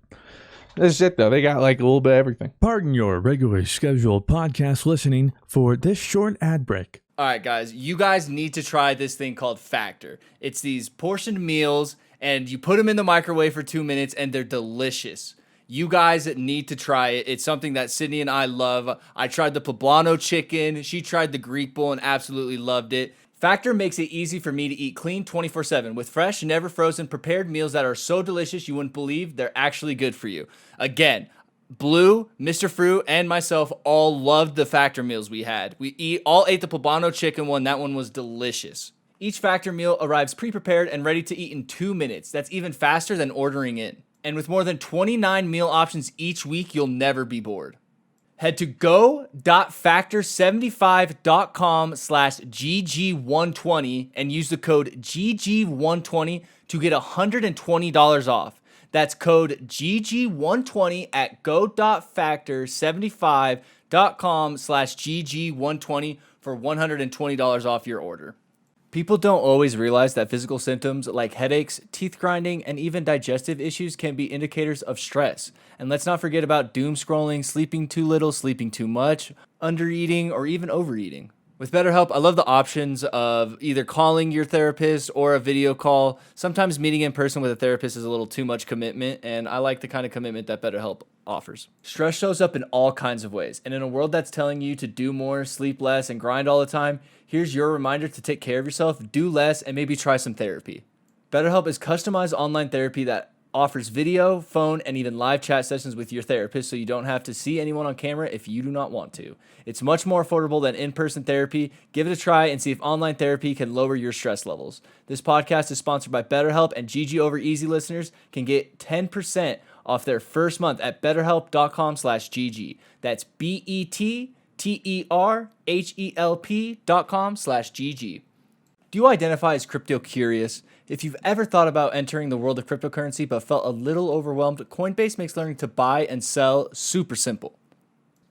This is it though. They got like a little bit of everything. Pardon your regularly scheduled podcast listening for this short ad break. All right, guys, you guys need to try this thing called Factor. It's these portioned meals, and you put them in the microwave for 2 minutes, and they're delicious. You guys need to try it. It's something that Sydney and I love. I tried the poblano chicken. She tried the Greek bowl and absolutely loved it. Factor makes it easy for me to eat clean 24/7 with fresh, never frozen, prepared meals that are so delicious you wouldn't believe they're actually good for you. Again, Blue, Mr. Fruit, and myself all loved the Factor meals we had. We all ate the poblano chicken one. That one was delicious. Each Factor meal arrives pre-prepared and ready to eat in 2 minutes. That's even faster than ordering in. And with more than 29 meal options each week, you'll never be bored. Head to go.factor75.com/GG120 and use the code GG120 to get $120 off. That's code GG120 at go.factor75.com/GG120 for $120 off your order. People don't always realize that physical symptoms like headaches, teeth grinding, and even digestive issues can be indicators of stress. And let's not forget about doom scrolling, sleeping too little, sleeping too much, undereating, or even overeating. With BetterHelp, I love the options of either calling your therapist or a video call. Sometimes meeting in person with a therapist is a little too much commitment, and I like the kind of commitment that BetterHelp offers. Stress shows up in all kinds of ways, and in a world that's telling you to do more, sleep less, and grind all the time, here's your reminder to take care of yourself, do less, and maybe try some therapy. BetterHelp is customized online therapy that offers video, phone, and even live chat sessions with your therapist so you don't have to see anyone on camera if you do not want to. It's much more affordable than in-person therapy. Give it a try and see if online therapy can lower your stress levels. This podcast is sponsored by BetterHelp, and GG Over Easy listeners can get 10% off their first month at betterhelp.com/GG. That's BETTERHELP.com/GG. Do you identify as crypto curious? If you've ever thought about entering the world of cryptocurrency but felt a little overwhelmed, Coinbase makes learning to buy and sell super simple.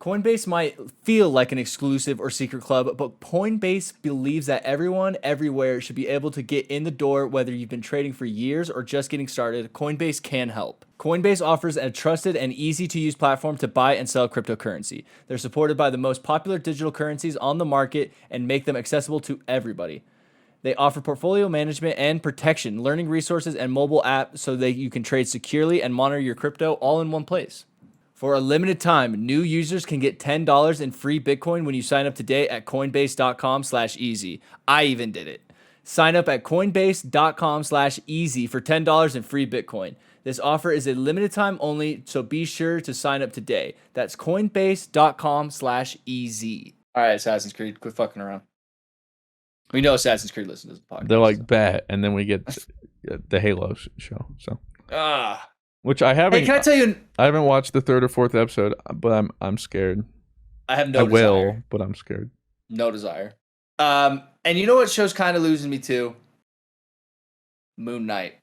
Coinbase might feel like an exclusive or secret club, but Coinbase believes that everyone, everywhere should be able to get in the door. Whether you've been trading for years or just getting started, Coinbase can help. Coinbase offers a trusted and easy-to-use platform to buy and sell cryptocurrency. They're supported by the most popular digital currencies on the market and make them accessible to everybody. They offer portfolio management and protection, learning resources, and mobile app so that you can trade securely and monitor your crypto all in one place. For a limited time, new users can get $10 in free Bitcoin when you sign up today at coinbase.com/easy. I even did it. Sign up at coinbase.com/easy for $10 in free Bitcoin. This offer is a limited time only, so be sure to sign up today. That's coinbase.com/easy. All right, Assassin's Creed, quit fucking around. We know Assassin's Creed listens to the podcast. They're like, bet, and then we get the Halo show. So, which I haven't. Hey, can I tell you? I haven't watched the 3rd or 4th episode, but I'm scared. I have no desire. Will, but I'm scared. No desire. And you know what show's kind of losing me too? Moon Knight.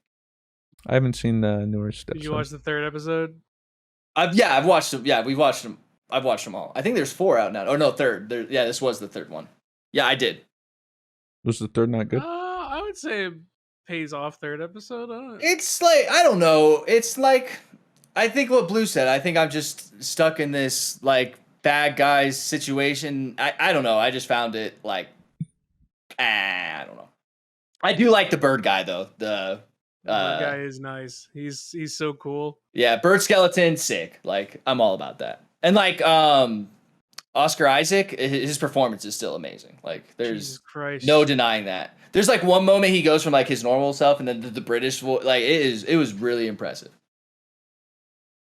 I haven't seen the newest episode. Did you watch the 3rd episode? I've watched them. Yeah, we've watched them. I've watched them all. I think there's 4 out now. Or no, 3rd. This was the 3rd one. Yeah, I did. Was the 3rd not good? I would say it pays off 3rd episode. It's like, I don't know. It's like, I think what Blue said. I think I'm just stuck in this like bad guys situation. I don't know. I just found it like, I don't know. I do like the bird guy though. The guy is nice. He's so cool. Yeah, bird skeleton, sick. Like, I'm all about that. And like Oscar Isaac, his performance is still amazing. Like, there's no denying that. There's like one moment he goes from like his normal self and then the British voice. Like, it was really impressive.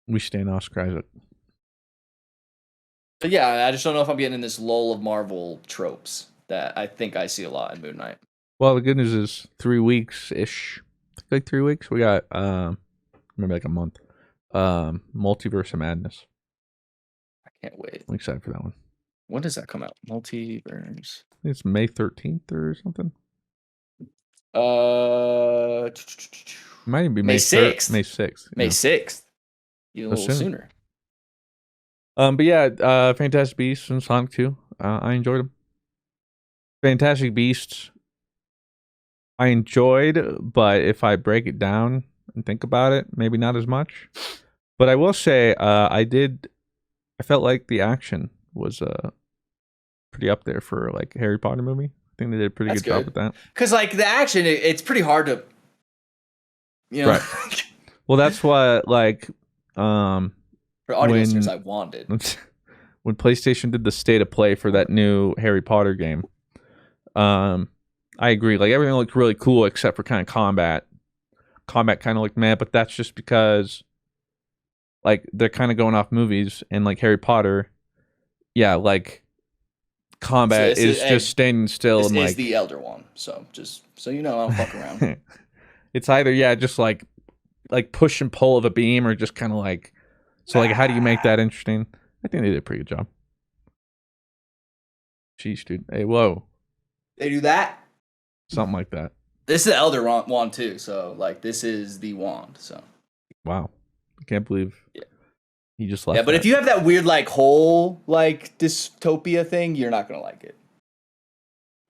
We stand Oscar Isaac. But yeah, I just don't know if I'm getting in this lull of Marvel tropes that I think I see a lot in Moon Knight. Well, the good news is 3 weeks ish. Like 3 weeks. We got maybe like a month. Multiverse of Madness. I can't wait. I'm excited for that one. When does that come out? Multiverse. I think it's May 13th or something. Might even be May 6th. May 6th. May 6th. Even a little sooner. But yeah, Fantastic Beasts and Sonic 2. I enjoyed them. Fantastic Beasts I enjoyed, but if I break it down and think about it, maybe not as much. But I will say, I felt like the action was pretty up there for like a Harry Potter movie. I think they did a pretty good job with that. Because like the action, it's pretty hard to, you know. Right. Well, that's what like for audio listeners, I wanted when PlayStation did the state of play for that new Harry Potter game. I agree. Like everything looked really cool except for kind of combat. Combat kind of looked meh, but that's just because like they're kind of going off movies and like Harry Potter. Yeah, like combat is just standing still. This and is like the Elder One, so just so you know, I don't fuck around. It's either just like push and pull of a beam, or just kind of like. So like, how do you make that interesting? I think they did a pretty good job. Jeez, dude. Hey, whoa. They do that. Something like that. This is the Elder Wand too, so like this is the wand. So. Wow, I can't believe. Yeah. He just left. Yeah, but if you have that weird like whole like dystopia thing, you're not gonna like it.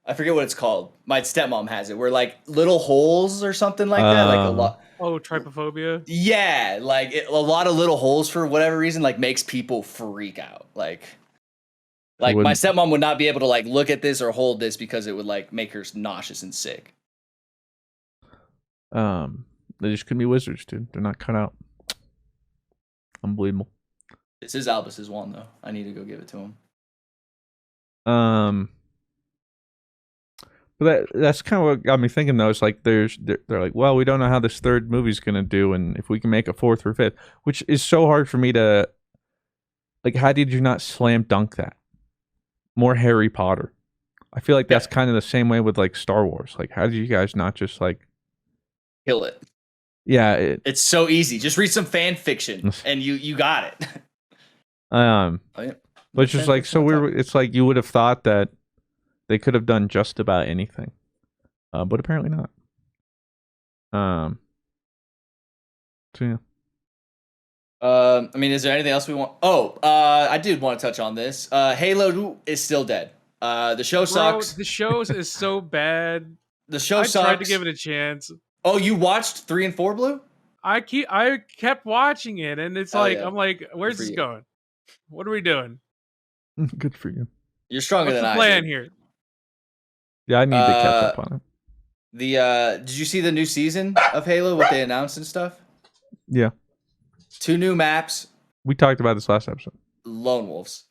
I forget what it's called. My stepmom has it, where like little holes or something like that, like a lot. Oh, trypophobia. Yeah, like a lot of little holes for whatever reason, like makes people freak out. Like my stepmom would not be able to like look at this or hold this because it would like make her nauseous and sick. They just couldn't be wizards, dude. They're not cut out. Unbelievable. This is Albus's wand, though. I need to go give it to him. But that's kind of what got me thinking, though. It's like they're like, well, we don't know how this third movie's gonna do, and if we can make a fourth or fifth, which is so hard for me to like. How did you not slam dunk that? More Harry Potter. I feel like that's kind of the same way with like Star Wars. Like, how did you guys not just like kill it? Yeah, it's so easy. Just read some fan fiction, and you got it. But it's just like so weird. It's like you would have thought that they could have done just about anything, but apparently not. So yeah. I mean, is there anything else we want? Oh, I did want to touch on this. Halo is still dead. The show sucks. The show is so bad. The show sucks. I tried to give it a chance. Oh, you watched 3 and 4, Blue? I kept watching it, and it's I'm like, where's this going? What are we doing? Good for you. You're stronger than I am. What's the plan here? Yeah, I need to catch up on it. Did you see the new season of Halo? What they announced and stuff? Yeah. 2 new maps. We talked about this last episode. Lone Wolves.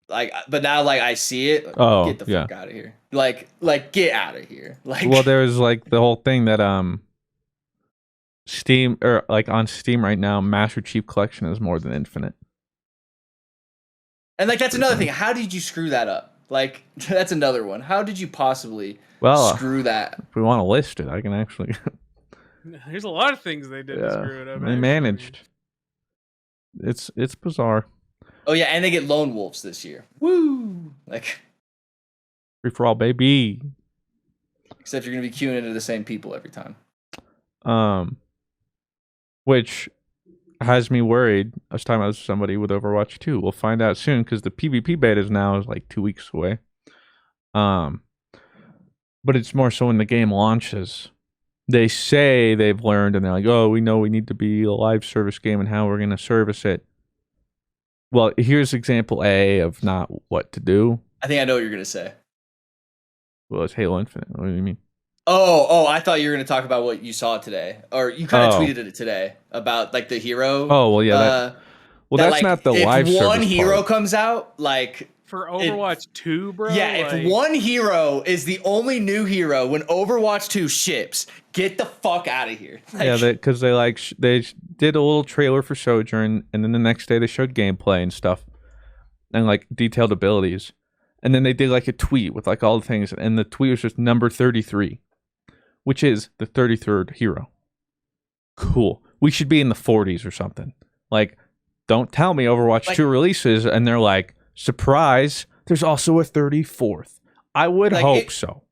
Like, but now like I see it. Oh, Get the yeah. fuck out of here. Like get out of here. Like, Well, there's like the whole thing that Steam or like on Steam right now, Master Chief Collection is more than Infinite. and like that's another thing. How did you screw that up? Like that's another one. How did you possibly screw that? If we want to list it, I can actually. There's a lot of things they did to screw it up. They actually. managed. It's bizarre. Oh yeah, and they get lone wolves this year. Woo! Like, Free for all, baby. except you're gonna be queuing into the same people every time. Which has me worried. I was talking about somebody with Overwatch 2. We'll find out soon because the PvP beta is now like 2 weeks away. But it's more so when the game launches. They say they've learned and they're like, oh, we know we need to be a live service game and how we're going to service it. Well, here's example A of not what to do. I think I know what you're gonna say. Well, it's Halo Infinite. What do you mean? Oh, I thought you were gonna talk about what you saw today, or you kind of tweeted it today about like the hero. Oh, well, yeah. That's like, not the live service. If one hero part. comes out, like For Overwatch 2, bro? yeah, like, if one hero is the only new hero when Overwatch 2 ships, get the fuck out of here. Like, yeah, because they did a little trailer for Sojourn, and then the next day they showed gameplay and stuff, and like detailed abilities, and then they did like a tweet with like all the things, and the tweet was just number 33, which is the 33rd hero. Cool. We should be in the 40s or something. Like, don't tell me Overwatch 2 releases, and they're like, surprise, there's also a 34th. I would hope so.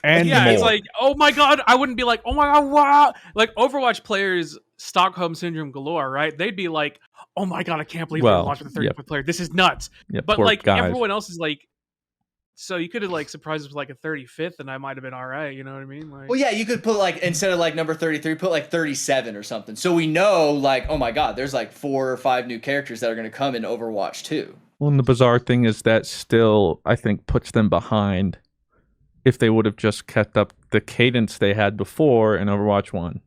And yeah, more. it's like, oh my god, I wouldn't be like, oh my god, wow. Like Overwatch players, Stockholm Syndrome galore, right? They'd be like, oh my god, I can't believe they're launching the 35th player. This is nuts. Yeah, but like guys. everyone else is like, so you could have like surprised us with like a 35th and I might have been all right, you know what I mean? Like, well, yeah, you could put like, instead of like number 33, put like 37 or something. So we know like, oh my god, there's like 4 or 5 new characters that are going to come in Overwatch 2. Well, and the bizarre thing is that still, I think, puts them behind if they would have just kept up the cadence they had before in Overwatch 1.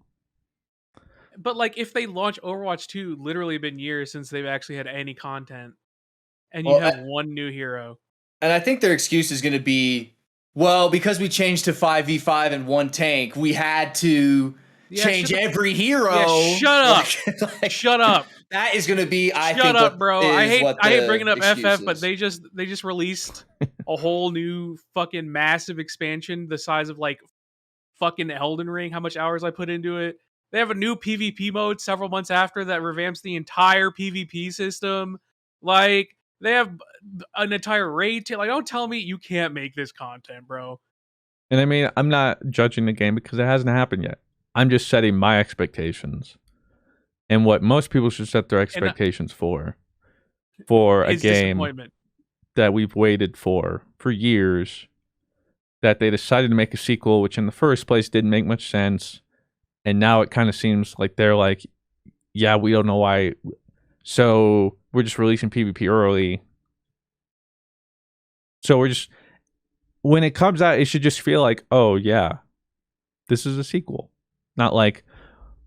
But like if they launch Overwatch 2, literally been years since they've actually had any content, and you have one new hero. And I think their excuse is going to be, well, because we changed to 5v5 and 1 tank, we had to change every hero. Yeah, shut up. Like, shut up. That is going to be, I think, shut up, bro. I hate bringing up FF, is. but they just released a whole new fucking massive expansion the size of like fucking Elden Ring. How much hours I put into it. They have a new PvP mode several months after that revamps the entire PvP system. Like, they have an entire raid. Like, don't tell me you can't make this content, bro. And I mean, I'm not judging the game because it hasn't happened yet. I'm just setting my expectations. And what most people should set their expectations for a game that we've waited for years, that they decided to make a sequel, which in the first place didn't make much sense. And now it kind of seems like they're like, yeah, we don't know why. So we're just releasing PvP early. So we're just, when it comes out, it should just feel like, oh yeah, this is a sequel. Not like,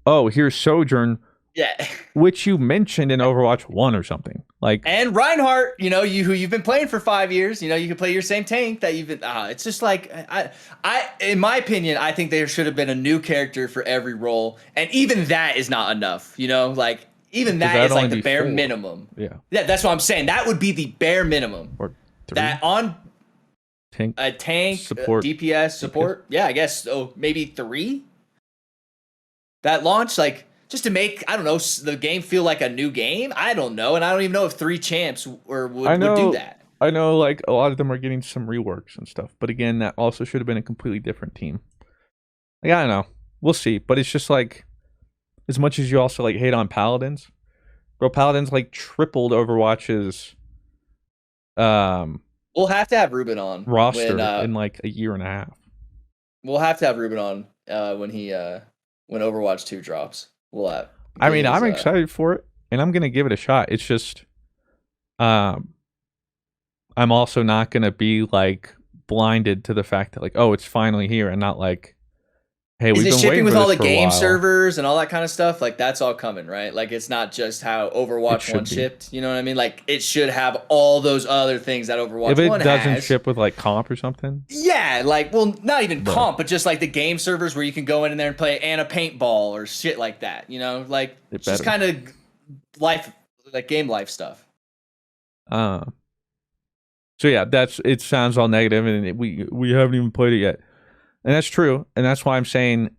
oh, here's Sojourn. Yeah, which you mentioned in Overwatch 1 or something. Like, and Reinhardt, you know, who you've been playing for 5 years, you know, you can play your same tank that you've been. It's just like, I, in my opinion, I think there should have been a new character for every role, and even that is not enough. You know, like even that is like the bare minimum. Yeah, that's what I'm saying. That would be the bare minimum. Or 3. That on tank, a tank support, DPS support. Yeah, I guess. Oh, maybe 3. That launch, like, just to make, I don't know, the game feel like a new game. I don't know, and I don't even know if 3 champs would do that. I know, like, a lot of them are getting some reworks and stuff, but again, that also should have been a completely different team. Like, I don't know, we'll see. But it's just like, as much as you also like hate on Paladins, bro, Paladins like tripled Overwatch's we'll have to have Ruben on roster in like a year and a half. We'll have to have Ruben on when Overwatch 2 drops. We'll have. I mean, I'm excited for it, and I'm gonna give it a shot. It's just, I'm also not gonna be like blinded to the fact that like, oh, it's finally here, and not like, hey, Is we've it been shipping waiting with for all this the for a game while. servers and all that kind of stuff? Like that's all coming, right? Like it's not just how Overwatch should 1 be. shipped. You know what I mean? Like it should have all those other things that Overwatch If it 1 doesn't has. ship with like comp or something, Yeah, like well, not even Bro. comp, but just like the game servers where you can go in there and play and a paintball or shit like that. You know, like It just better. kind of life, like game life stuff. So yeah, it sounds all negative, and we haven't even played it yet, and that's true, and that's why I'm saying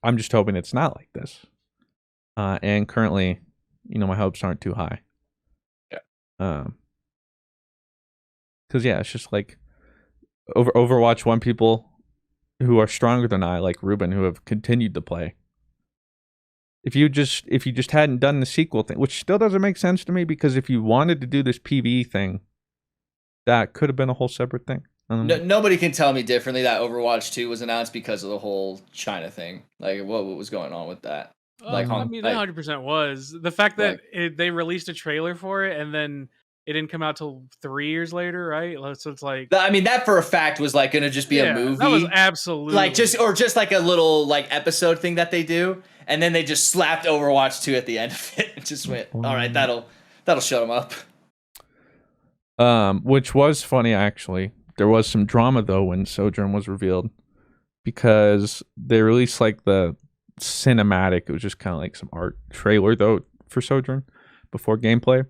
I'm just hoping it's not like this. And currently, my hopes aren't too high. Yeah. Because yeah, it's just like Overwatch 1 people who are stronger than I, like Ruben, who have continued to play. If you just hadn't done the sequel thing, which still doesn't make sense to me, because if you wanted to do this PvE thing, that could have been a whole separate thing. Nobody can tell me differently that Overwatch 2 was announced because of the whole China thing. Like, what was going on with that? Like, I mean, 100% was the fact that they released a trailer for it and then it didn't come out till 3 years later, right? So it's like, I mean, that for a fact was like going to just be a movie. That was absolutely like just like a little like episode thing that they do, and then they just slapped Overwatch 2 at the end of it and just went, all right, that'll shut them up. Which was funny actually. There was some drama though when Sojourn was revealed, because they released like the cinematic. It was just kind of like some art trailer though for Sojourn before gameplay,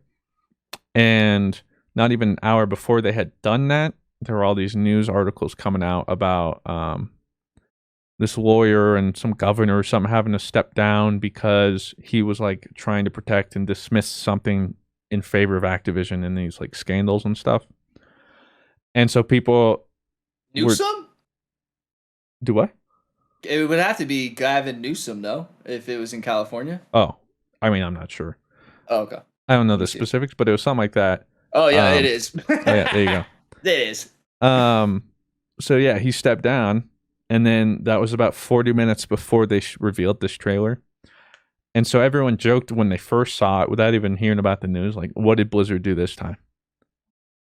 and not even an hour before they had done that, there were all these news articles coming out about this lawyer and some governor or something having to step down because he was like trying to protect and dismiss something in favor of Activision in these like scandals and stuff. And so people Newsom? Do what? It would have to be Gavin Newsom, no? If it was in California. Oh, I mean, I'm not sure. Oh, okay. I don't know the specifics, but it was something like that. Oh yeah, it is. Oh, yeah, there you go. It is. So yeah, he stepped down, and then that was about 40 minutes before they revealed this trailer. And so everyone joked when they first saw it, without even hearing about the news, like, what did Blizzard do this time?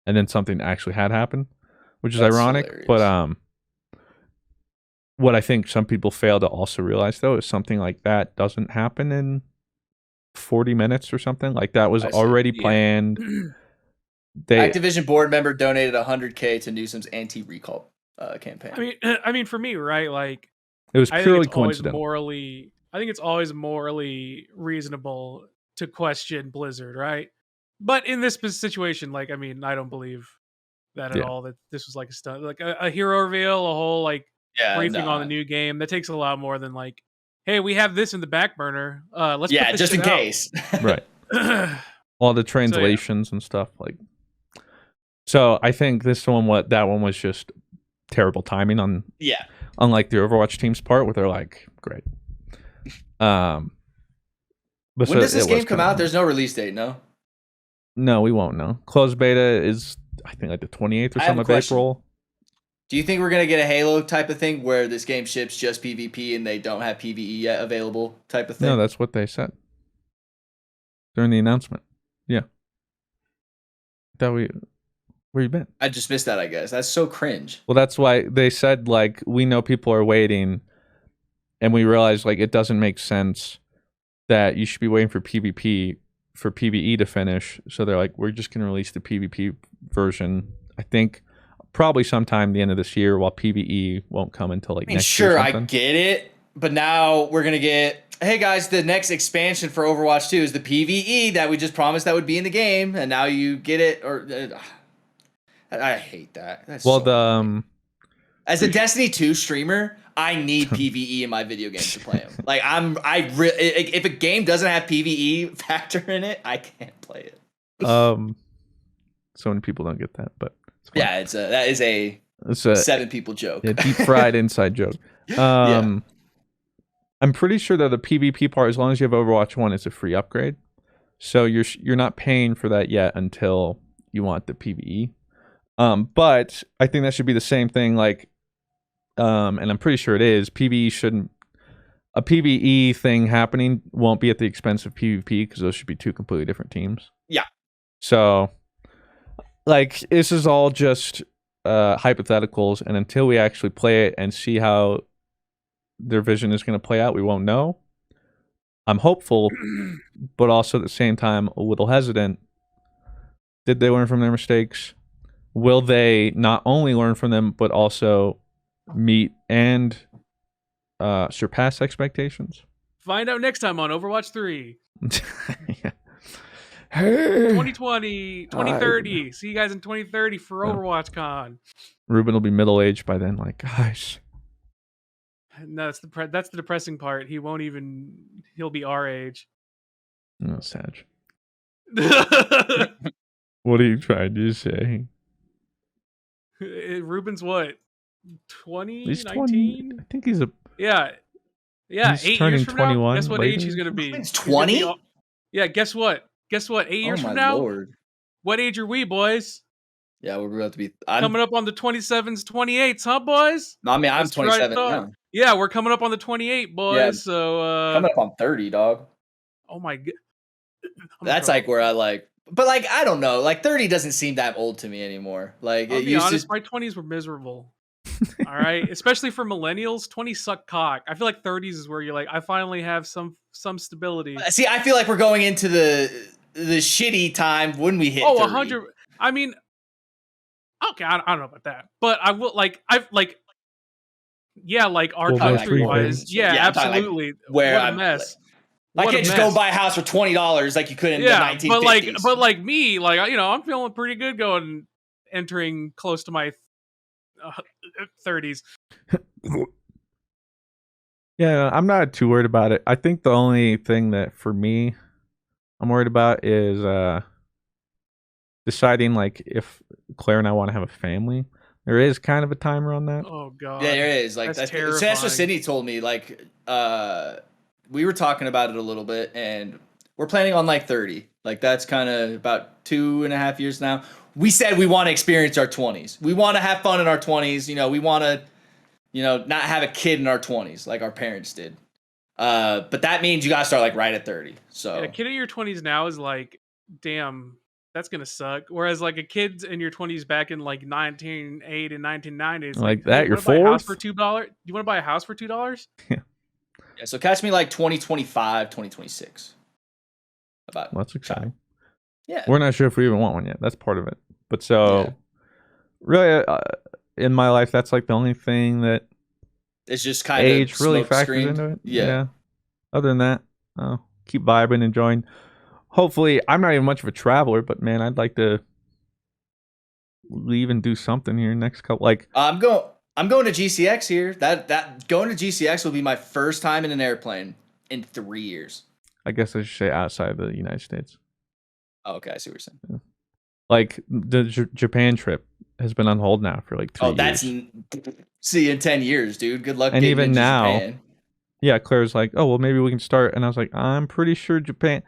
And then something actually had happened, which is ironic. Hilarious. But what I think some people fail to also realize, though, is something like that doesn't happen in 40 minutes or something. Like, that was already planned. Activision board member donated $100K to Newsom's anti-recall campaign. I mean, for me, right? Like, it was purely coincidental. I think it's always morally reasonable to question Blizzard, right? But in this situation, like, I mean, I don't believe that at all. That this was like a stunt, like a hero reveal, a whole like briefing on the new game. That takes a lot more than like, hey, we have this in the back burner. Let's put this just in out. case. Right. All the translations and stuff like. So I think that one was just terrible timing on. Yeah. Unlike the Overwatch team's part, where they're like, great. But when does this game come out? There's no release date, no? No, we won't know. Closed beta is, I think, like the 28th or something of April. Do you think we're going to get a Halo type of thing where this game ships just PvP and they don't have PvE yet available type of thing? No, that's what they said during the announcement. Yeah. Where you been? I just missed that, I guess. That's so cringe. Well, that's why they said, like, we know people are waiting, and we realize, like, it doesn't make sense that you should be waiting for PvP for PvE to finish. So they're like, we're just going to release the PvP version, I think, probably sometime the end of this year, while PvE won't come until like next year. Sure, I get it. But now we're going to get, hey guys, the next expansion for Overwatch 2 is the PvE that we just promised that would be in the game. And now you get it. Or I hate that. That's as a Destiny 2 streamer, I need PvE in my video games to play them. Like if a game doesn't have PvE factor in it, I can't play it. So many people don't get that, but yeah, that is a 7 people joke. A deep fried inside joke. I'm pretty sure that the PvP part, as long as you have Overwatch 1, is a free upgrade. So you're not paying for that yet until you want the PvE. But I think that should be the same thing, like, and I'm pretty sure it is. A PvE thing happening won't be at the expense of PvP, because those should be two completely different teams. Yeah. So, like, this is all just hypotheticals, and until we actually play it and see how their vision is going to play out. We won't know. I'm hopeful, but also at the same time a little hesitant. Did they learn from their mistakes? Will they not only learn from them, but also meet and surpass expectations? Find out next time on Overwatch 3. Yeah. Hey, 2020, 2030. See you guys in 2030 for Overwatch Con. Ruben will be middle-aged by then. Like, guys. No, that's the depressing part. He'll be our age. No, Sag. What are you trying to say? Ruben's what? 20? He's 19? 20. I think he's a. Yeah. Yeah, He's 8 turning years from now, 21 guess what later. age he's going to be? It's He's gonna be 20? Yeah, guess what? 8 years Oh from my now? lord. What age are we, boys? Yeah, we're about to be. Coming up on the 27s, 28s, huh, boys? No, I mean, I'm That's what I 27 thought. now. Yeah, we're coming up on the 28, boys. Yeah. So, Coming up on 30, dog. oh my god. That's like where I like, but like, I don't know. Like 30 doesn't seem that old to me anymore. Like I'll it be used honest, to. my 20s were miserable. All right, especially for millennials, 20s suck cock. I feel like 30s is where you're like, I finally have some stability. See, I feel like we're going into the shitty time when we hit. Oh, 30. 100. I mean, okay, I don't know about that, but I will yeah, like our Well, most country wise, reasons. yeah, Yeah, I'm talking, like, absolutely. where what a I'm mess. I What a can't just go mess. buy a house for $20 like you could in the 1950s. but like me, like I'm feeling pretty good entering close to my 30s. Yeah, I'm not too worried about it. I think the only thing that for me I'm worried about is deciding like if Claire and I want to have a family. There is kind of a timer on that. Oh god. Yeah, there is. Like That's so that's what terrifying. Sydney told me. Like, we were talking about it a little bit, and we're planning on like 30. Like that's kind of about 2.5 years now. We said we want to experience our 20s. We want to have fun in our 20s. We want to, not have a kid in our 20s like our parents did. But that means you gotta start like right at 30. So Yeah, a kid in your 20s now is like, damn, that's gonna suck. Whereas like a kid in your 20s back in like 1980 and 1990s, Like that, hey, you're you wanna buy a house fourth? for $2? You want to buy a house for $2? yeah, so catch me like 2025, 2026. About Well, that's exciting. yeah. We're not sure if we even want one yet. That's part of it. But so, really, in my life, that's like the only thing that It's just kind age of really smoke factors screened. into it. Yeah. Other than that, keep vibing, enjoying. Hopefully, I'm not even much of a traveler, but man, I'd like to leave and do something here next couple. Like, I'm going to GCX here. That going to GCX will be my first time in an airplane in 3 years. I guess I should say outside the United States. Oh, okay, I see what you're saying. Like the Japan trip has been on hold now for like 3 years. See you in 10 years, dude. Good luck. And getting even into now, Japan. Yeah, Claire's like, oh well, maybe we can start, and I was like, I'm pretty sure Japan,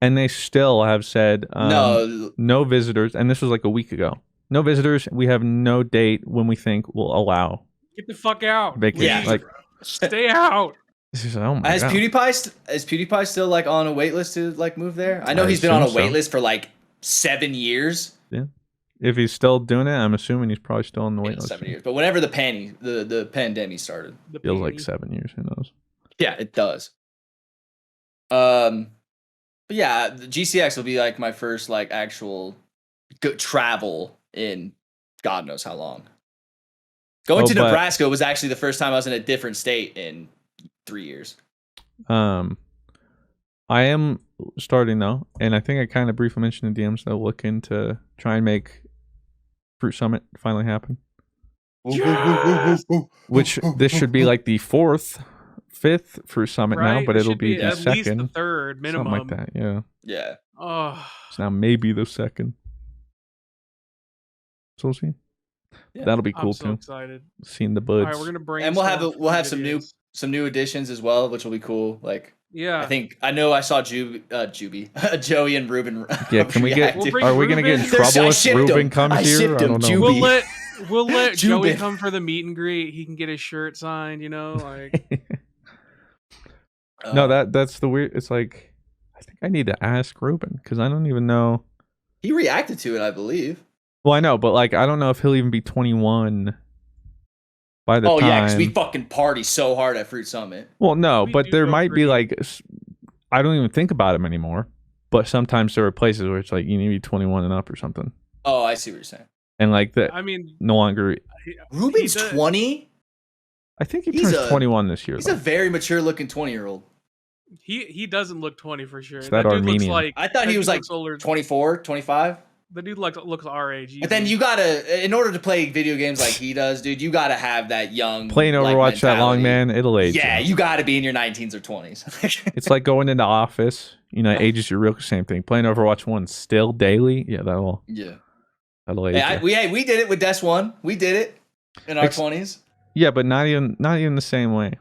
and they still have said no visitors, and this was like a week ago. No visitors. We have no date when we think we'll allow. Get the fuck out. Vacation. Yeah. Like, Stay out. this is, oh my Is god. PewDiePie still like on a wait list to like move there? I know I he's been on a assume so. wait list for like 7 years. Yeah. If he's still doing it, I'm assuming he's probably still on the wait list. 7 years. But whenever the pandemic started. The Feels like panty. 7 years. Who knows? Yeah, it does. But yeah, the GCX will be like my first like actual travel in God knows how long. Going to Nebraska was actually the first time I was in a different state in 3 years. I am starting though, and I think I kind of briefly mentioned in DMs that I'm looking to try and make Fruit Summit finally happen. Yes! Which this should be like the 4th, 5th Fruit Summit now, Right? but It it'll should be the at least second, the third minimum. something like that. Yeah. Yeah. Oh, So now maybe the second. So we'll see. Yeah, That'll be cool I'm so too. excited. Seeing the All buds. right, we're gonna bring And we'll have some new additions as well, which will be cool. Like Yeah, I know I saw Joey and Ruben. Yeah, can we get? We'll bring Are we gonna get in Ruben. trouble I if shipped Ruben him. comes I here? shipped I him. don't know. Juby. We'll let Joey Jubin. come for the meet and greet. He can get his shirt signed. Like No, that's the weird. It's like I think I need to ask Ruben because I don't even know. he reacted to it, I believe. Well, I know, but like I don't know if he'll even be 21 by the Oh time. yeah, because we fucking party so hard at Fruit Summit. Well, no, We but do there go might be pretty- like I don't even think about them anymore. But sometimes there are places where it's like you need to be 21 and up or something, Oh, I see what you're saying. and like that I mean, no longer. Ruben's does- 20. I think he He's turns a- 21 this year. He's Though. a very mature looking 20-year-old. he doesn't look 20 for sure. It's that dude looks Armenian. like I thought that he was dude like looks older. 24, 25. The dude looks our age. But then easy. you gotta, in order to play video games like he does, dude, you gotta have that young Playing like, Overwatch that long, mentality. man, it'll age. Yeah, you. you gotta be in your 19s or 20s. It's like going into office. You know, ages your real same thing. Playing Overwatch 1 still daily. Yeah, that'll Yeah. age. Hey, you. we did it with Des 1. We did it in our Ex- 20s. Yeah, but not even the same way.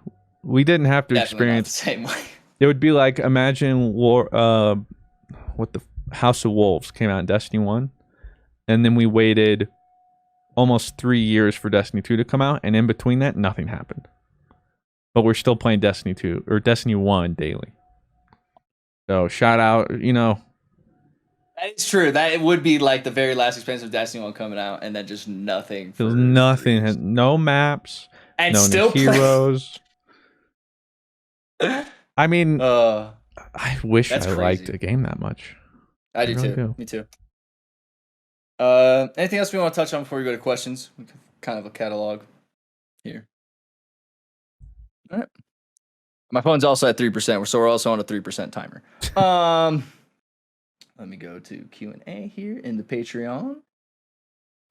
We didn't have to Definitely not the experience. same way. It would be like imagine what the House of Wolves came out in Destiny 1, and then we waited almost 3 years for Destiny 2 to come out, and in between that, nothing happened. But we're still playing Destiny 2 or Destiny 1 daily. So shout out, you know. That is true. That it would be like the very last expansion of Destiny 1 coming out, and then just nothing. There's for nothing, years. no maps, And no still new heroes. I mean, I I wish I that's liked crazy. a game that much. do really too. do. Me too. Anything else we want to touch on before we go to questions? We can kind of a catalog here. All right. My phone's also at 3%, so we're also on a 3% timer. Let me go to Q&A here in the Patreon.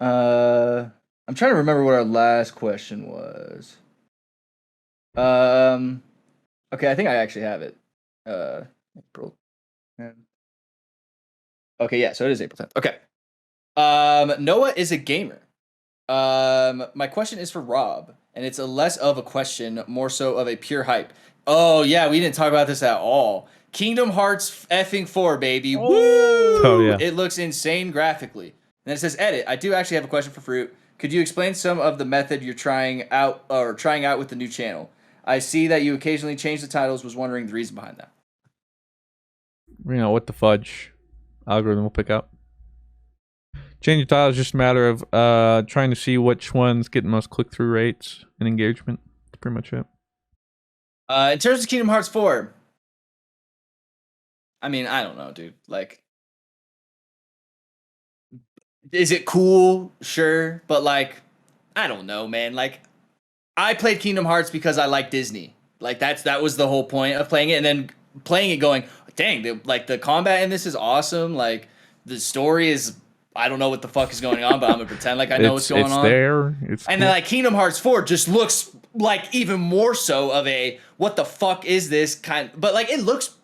I'm trying to remember what our last question was. Okay, I think I actually have it. April 10th. Okay, yeah, so it is April 10th. Okay. Noah is a gamer. My question is for Rob, and it's a less of a question, more so of a pure hype. Oh yeah, we didn't talk about this at all. Kingdom Hearts effing 4, baby. Woo! Oh, yeah. It looks insane graphically. And then it says, edit. I do actually have a question for Fruit. Could you explain some of the method you're trying out with the new channel? I see that you occasionally change the titles. Was wondering the reason behind that. You know what the fudge algorithm will pick up. Change your tile is just a matter of trying to see which ones get the most click-through rates and engagement. That's pretty much it. In terms of Kingdom Hearts 4, I mean, I don't know, dude. Like, is it cool? Sure. But, like, I don't know, man. Like, I played Kingdom Hearts because I like Disney. Like, that was the whole point of playing it. And then playing it going, dang, the combat in this is awesome. Like, the story is, I don't know what the fuck is going on, but I'm going to pretend like I know what's going on. It's there. It's And cool. then, like, Kingdom Hearts 4 just looks like even more so of a, what the fuck is this kind, but, like, it looks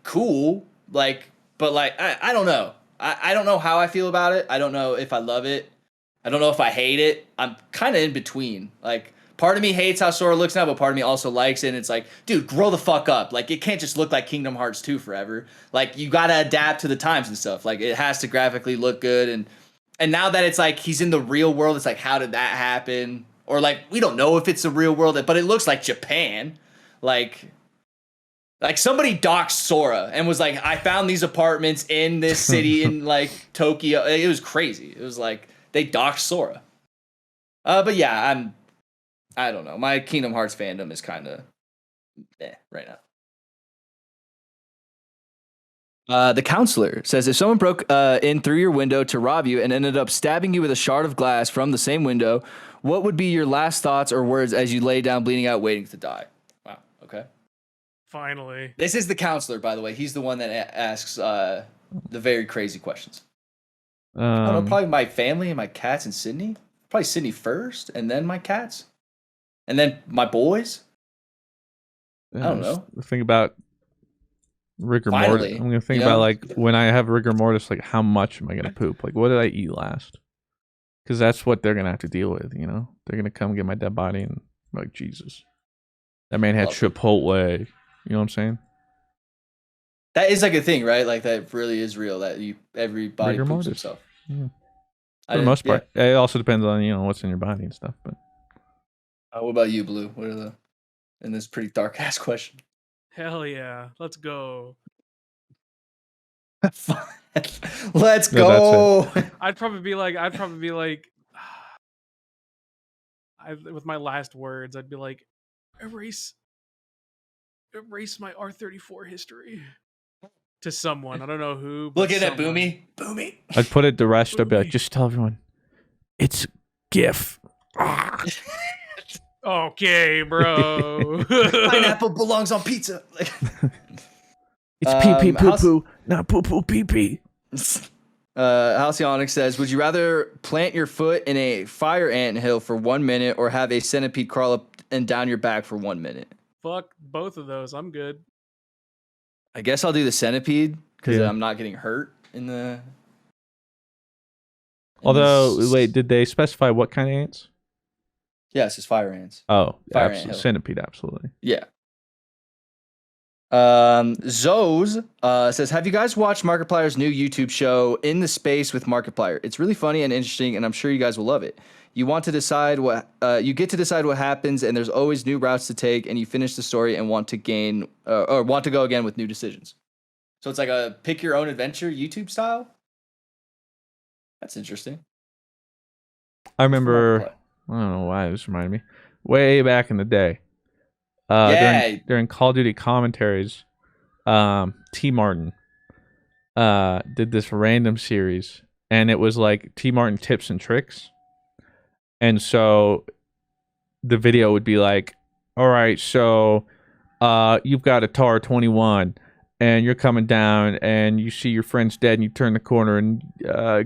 cool. Like, but, like, I don't know. I don't know how I feel about it. I don't know if I love it. I don't know if I hate it. I'm kind of in between. Like, part of me hates how Sora looks now, but part of me also likes it. And it's like, dude, grow the fuck up. Like, it can't just look like Kingdom Hearts 2 forever. Like, you gotta adapt to the times and stuff. Like, it has to graphically look good. And now that it's like he's in the real world, it's like, how did that happen? Or like, we don't know if it's the real world, but it looks like Japan. Like somebody doxed Sora and was like, I found these apartments in this city in like Tokyo. It was crazy. It was like they doxed Sora. But yeah, I don't know. My Kingdom Hearts fandom is kind of right now. The counselor says, if someone broke in through your window to rob you and ended up stabbing you with a shard of glass from the same window, what would be your last thoughts or words as you lay down bleeding out waiting to die? Wow, okay. Finally. This is the counselor, by the way. He's the one that asks the very crazy questions. I don't know, probably my family and my cats and Sydney. Probably Sydney first, and then my cats. And then my boys. I don't know. Think about rigor mortis. Finally, I'm gonna think you about know? like when I have rigor mortis, like how much am I gonna poop? Like what did I eat last? Because that's what they're gonna have to deal with. You know, they're gonna come get my dead body and I'm like Jesus, that man had Love it. Chipotle. You know what I'm saying? That is like a thing, right? Like that really is real. That everybody Rigor poops mortis. himself. Yeah. For the most part, it also depends on what's in your body and stuff. But What about you, Blue? What are the in this pretty dark ass question? Hell yeah. Let's go. Let's Yeah, go. I'd probably be like with my last words, I'd be like, erase my R34 history to someone. I don't know who. But Looking at someone. Boomy. I'd put it to rest. I'd be like, Boomy. just tell everyone, it's GIF. Okay, bro. Pineapple belongs on pizza. It's pee pee poo House- poo, not poo poo pee pee. Halcyonic says, would you rather plant your foot in a fire ant hill for 1 minute or have a centipede crawl up and down your back for 1 minute? Fuck both of those. I'm good. I guess I'll do the centipede because Yeah. I'm not getting hurt in the. Although, wait, did they specify what kind of ants? Yes, it's fire ants. Oh, Fire ant absolutely. hill. Centipede, absolutely. Yeah. Zoes says, have you guys watched Markiplier's new YouTube show, In the Space with Markiplier? It's really funny and interesting, and I'm sure you guys will love it. You want to decide what you get to decide what happens, and there's always new routes to take, and you finish the story and want to gain or want to go again with new decisions. So it's like a pick your own adventure YouTube style. That's interesting. I remember, Markiplier. I don't know why this reminded me. Way back in the day. Yeah. During Call of Duty commentaries, T. Martin did this random series, and it was like T. Martin tips and tricks. And so the video would be like, all right, so you've got a TAR 21 and you're coming down and you see your friend's dead and you turn the corner and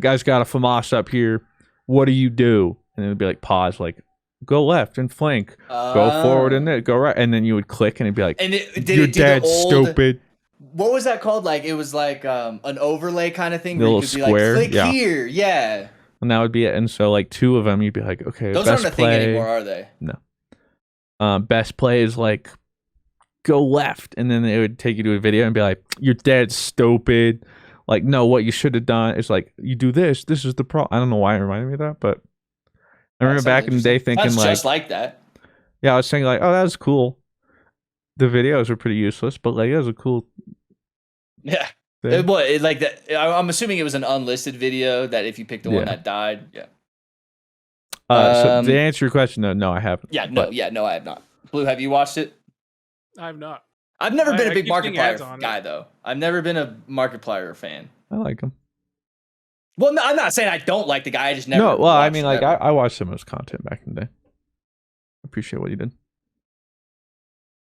guy's got a FAMAS up here. What do you do? And it would be like pause, like go left and flank, go forward and then go right. And then you would click and it'd be like, And did you're it do dead, the old, stupid. What was that called? Like it was like an overlay kind of thing The where you little could be square, like, click yeah. here. Yeah. And that would be it. And so like two of them, you'd be like, okay, Those best aren't a play. thing anymore, are they? No. Best play is like go left, and then it would take you to a video and be like, you're dead, stupid. Like, no, what you should have done is like you do this. This is the problem. I don't know why it reminded me of that, but I remember back in the day thinking Sounds like, just like that. yeah, I was saying like, oh, that was cool. The videos were pretty useless, but like it was a cool Yeah. thing. Like that. I'm assuming it was an unlisted video that if you picked the one Yeah. that died. Yeah. So to answer your question, no, I haven't. Yeah. But No, I have not. Blue, have you watched it? I have not. I've never been a I big keep seeing ads Markiplier on it. guy, though. I've never been a Markiplier fan. I like him. Well, no, I'm not saying I don't like the guy. I just never. No, well, I watched mean, him like ever. I watched some of his content back in the day. I appreciate what he did.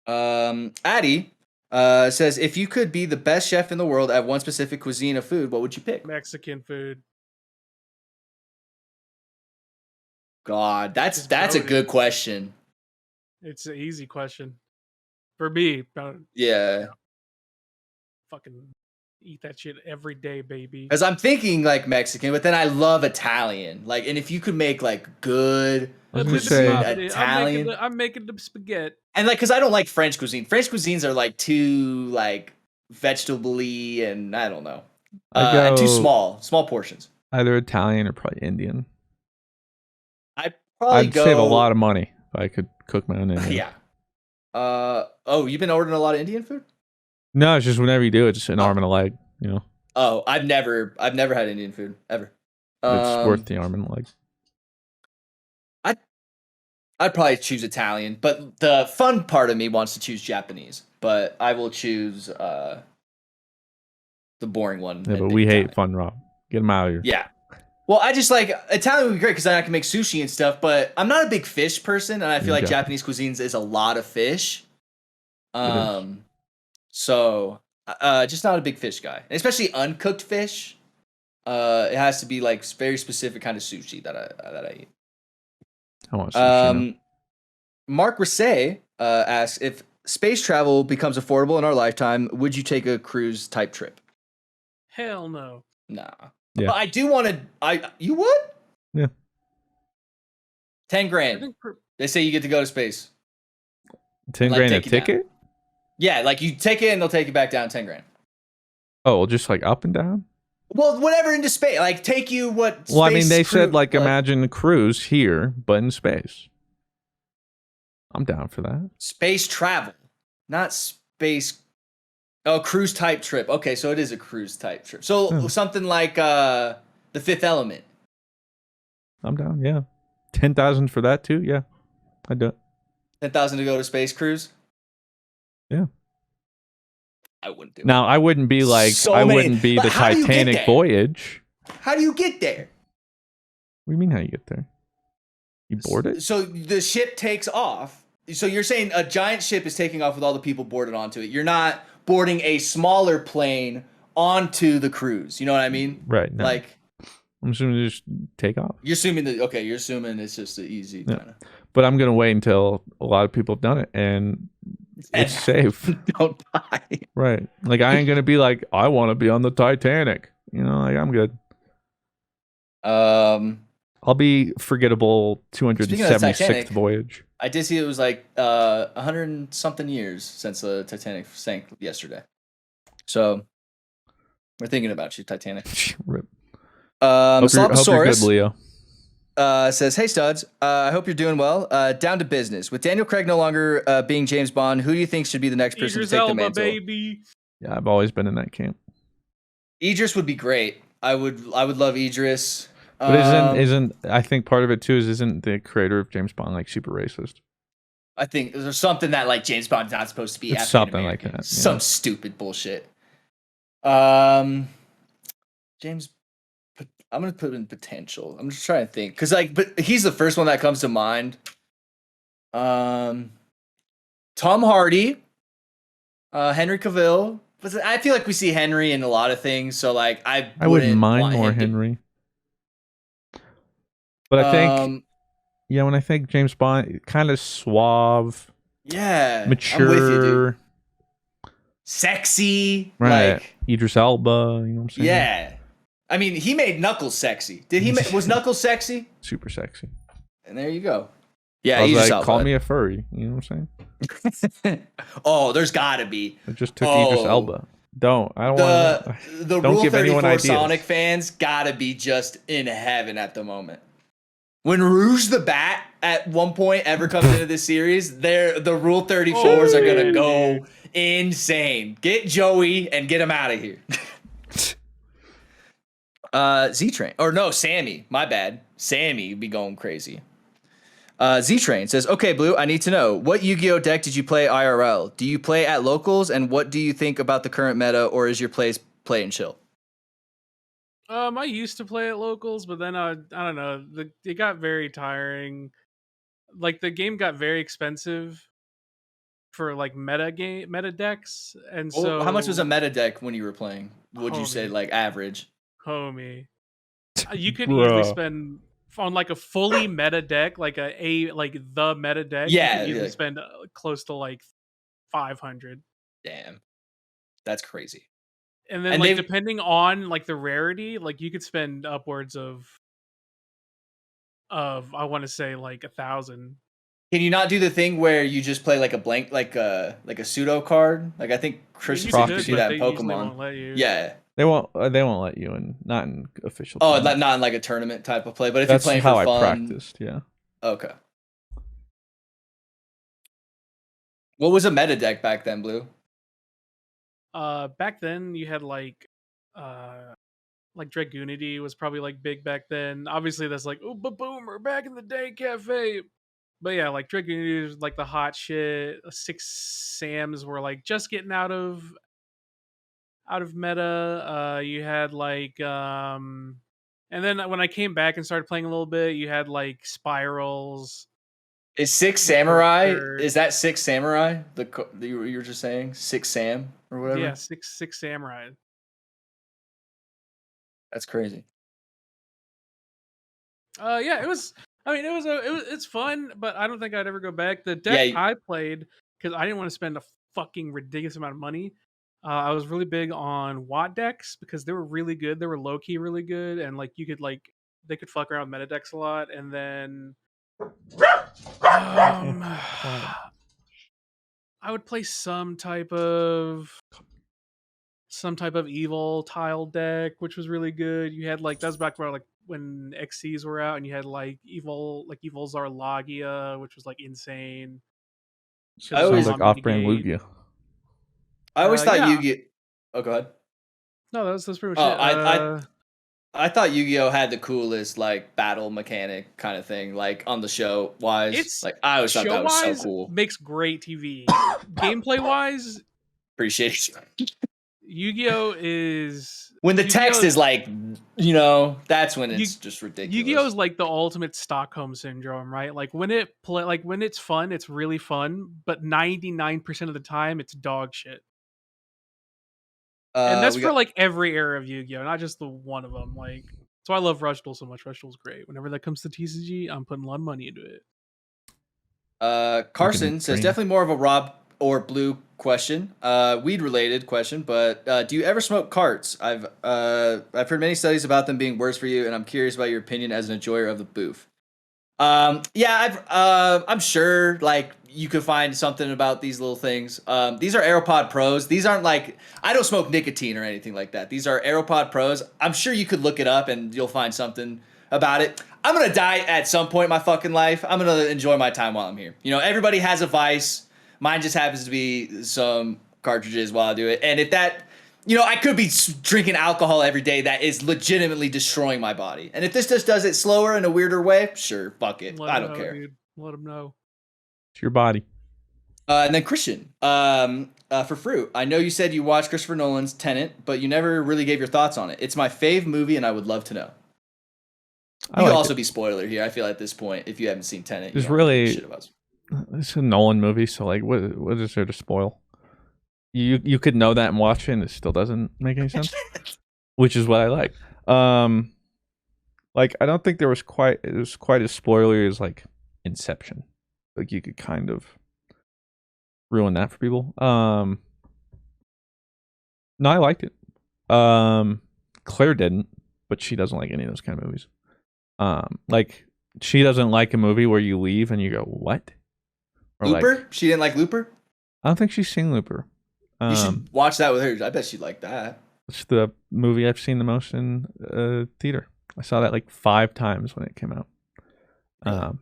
Addie says, if you could be the best chef in the world at one specific cuisine of food, what would you pick? Mexican food. God, that's Just a voted. good question. It's an easy question for me. Yeah, Fucking eat that shit every day, baby. because I'm thinking like Mexican, but then I love Italian. Like, and if you could make like good I was Look gonna at the say- spaghetti. Italian, I'm making the spaghetti. and like, because I don't like French cuisine. French cuisines are like too like vegetable-y, and I don't know, and too small portions. Either Italian or probably Indian. I'd probably I'd go save a lot of money if I could cook my own Indian. Yeah. Oh, you've been ordering a lot of Indian food? No, it's just whenever you do, it's just an arm and a leg. You know, Oh, I've never had Indian food ever. it's worth the arm and a leg. I'd probably choose Italian, but the fun part of me wants to choose Japanese. But I will choose the boring one. Yeah, and but pick we hate Italian. Fun Rob. Get him out of here. Yeah. Well, I just like Italian would be great because then I can make sushi and stuff. But I'm not a big fish person, and I feel like Okay. Japanese cuisines is a lot of fish. is. So just not a big fish guy, and especially uncooked fish. It has to be like very specific kind of sushi that I eat. I want sushi. now. Mark Risset asks, if space travel becomes affordable in our lifetime, would you take a cruise type trip? Hell no. Nah. Yeah. But I do want to. You would? Yeah. 10 I grand. think They say you get to go to space. 10 like, grand a take you down. ticket? Yeah, like you take it and they'll take you back down 10 grand. Oh, well, just like up and down? Well, whatever into space. Like take you what. Well, I mean, space they said cru- like imagine a cruise here, but in space. I'm down for that. space travel, not space. Oh, cruise type trip. Okay, so it is a cruise type trip. So Hmm. something like The Fifth Element. I'm down. Yeah. 10,000 for that too? Yeah, I'd do it. 10,000 to go to space cruise? Yeah. I wouldn't do it. Now I wouldn't be like wouldn't be the how do you get Titanic there? voyage. How do you get there? What do you mean how you get there? You board it? So the ship takes off. So you're saying a giant ship is taking off with all the people boarded onto it. You're not boarding a smaller plane onto the cruise. You know what I mean? Right. No. Like, I'm assuming they just take off. you're assuming it's just an easy kind of. But I'm gonna wait until a lot of people have done it and it's safe. Don't die. Right. Like I ain't gonna be like, I want to be on the Titanic. You know, like I'm good. I'll be forgettable 276th voyage. I did see it was like 100 and something years since the Titanic sank yesterday. So we're thinking about you, Titanic. Rip. Hope you're good, Leo. Says, hey studs, I hope you're doing well. Down to business. With Daniel Craig no longer being James Bond, who do you think should be the next person to take the mantle? Baby. Yeah, I've always been in that camp. Idris would be great. I would love Idris. But isn't I think part of it too is isn't the creator of James Bond like super racist? I think there's something that like James Bond's not supposed to be. It's something like that. Yeah. Some stupid bullshit. James, I'm gonna put in potential. I'm just trying to think because but he's the first one that comes to mind. Tom Hardy, Henry Cavill. But I feel like we see Henry in a lot of things, so like I wouldn't mind more Henry. But I think, when I think James Bond, kind of suave, mature, I'm with you, dude. Sexy, right? Like Idris Elba, you know what I'm saying? Yeah, I mean, he made Knuckles sexy. Did he? Was Knuckles sexy? Super sexy. And there you go. Yeah, I was Idris like, Elba. call me a furry. You know what I'm saying? Oh, there's gotta be. I just took Idris Elba. I don't want the don't Rule give 34 anyone Sonic fans gotta be just in heaven at the moment. When Rouge the Bat at one point ever comes into this series, the Rule 34s are gonna go insane. Get Joey and get him out of here. Z-Train. Or no, Sammy. My bad. Sammy be going crazy. Z-Train says, okay, Blue, I need to know, what Yu-Gi-Oh deck did you play IRL? Do you play at locals, and what do you think about the current meta, or is your play and chill? I used to play at locals, but then I don't know. It got very tiring. Like the game got very expensive for like meta decks, and so how much was a meta deck when you were playing? Would you say like average? Homie, you could easily spend on like a fully meta deck, like the meta deck. Yeah, you could easily spend close to like 500. Damn, that's crazy. And then like depending on like the rarity, like you could spend upwards of I want to say like 1,000. Can you not do the thing where you just play like a blank, like a pseudo card? Like I think Christian could do that in Pokemon. Yeah, they won't let you in, not in official. Oh, not in like a tournament type of play, but if you're playing for fun. That's how I practiced. Yeah. Okay. What was a meta deck back then, Blue? Back then you had like Dragoonity was probably like big back then. Obviously that's like boomer back in the day cafe. But yeah, like Dragoonity was like the hot shit. 6 Sams were like just getting out of meta. You had like and then when I came back and started playing a little bit, you had like Spirals. Is 6 Samurai? Is that 6 Samurai? You were just saying 6 Sam or whatever. Yeah, 6 Samurai. That's crazy. Yeah, it was. I mean, it's fun, but I don't think I'd ever go back. The deck I played, because I didn't want to spend a fucking ridiculous amount of money. I was really big on Watt decks because they were really good. They were low key really good, and like you could they could fuck around with meta decks a lot. And then I would play some type of evil tile deck, which was really good. You had that was back when XCs were out, and you had evil Zarlagia, which was insane. I always like off-brand Lugia. I always thought Yu-Gi-Oh. Oh, go ahead. No, that's pretty much it. I thought Yu-Gi-Oh had the coolest like battle mechanic kind of thing, like on the show wise. It's Like I always thought show that was so wise cool. makes great TV. Gameplay wise, Appreciate it. Yu-Gi-Oh is When the text Yu-Gi-Oh is like, you know, that's when Yu- it's just ridiculous. Yu-Gi-Oh is like the ultimate Stockholm syndrome, right? Like when when it's fun, it's really fun, but 99% of the time it's dog shit. And that's we for got like every era of Yu-Gi-Oh, not just the one of them. Like that's why I love Rush Duel so much. Rush Duel's great. Whenever that comes to TCG, I'm putting a lot of money into it. Carson says green. definitely more of a Rob or Blue question, weed related question. But do you ever smoke carts? I've heard many studies about them being worse for you, and I'm curious about your opinion as an enjoyer of the booth. Yeah, I'm sure like you could find something about these little things. These are AeroPod Pros. These aren't like I don't smoke nicotine or anything like that. These are AeroPod Pros. I'm sure you could look it up and you'll find something about it. I'm gonna die at some point in my fucking life. I'm gonna enjoy my time while I'm here. You know, everybody has a vice. Mine just happens to be some cartridges while I do it. And if that, you know, I could be drinking alcohol every day that is legitimately destroying my body. And if this just does it slower in a weirder way, sure, fuck it. I don't care. Dude. Let them know. It's your body. And then Christian, for fruit, I know you said you watched Christopher Nolan's Tenet, but you never really gave your thoughts on it. It's my fave movie, and I would love to know. You could also be spoiler here. I feel at this point, if you haven't seen Tenet, It's you don't really give a shit about it's a Nolan movie, so like, what is there to spoil? You could know that and watch it, and it still doesn't make any sense, which is what I like. Like I don't think it was quite as spoilery as like Inception. Like you could kind of ruin that for people. No, I liked it. Claire didn't, but she doesn't like any of those kind of movies. Like she doesn't like a movie where you leave and you go, what? Or Looper? like, She didn't like Looper? I don't think she's seen Looper. You should watch that with her. I bet she'd like that. It's the movie I've seen the most in theater. I saw that like 5 times when it came out. And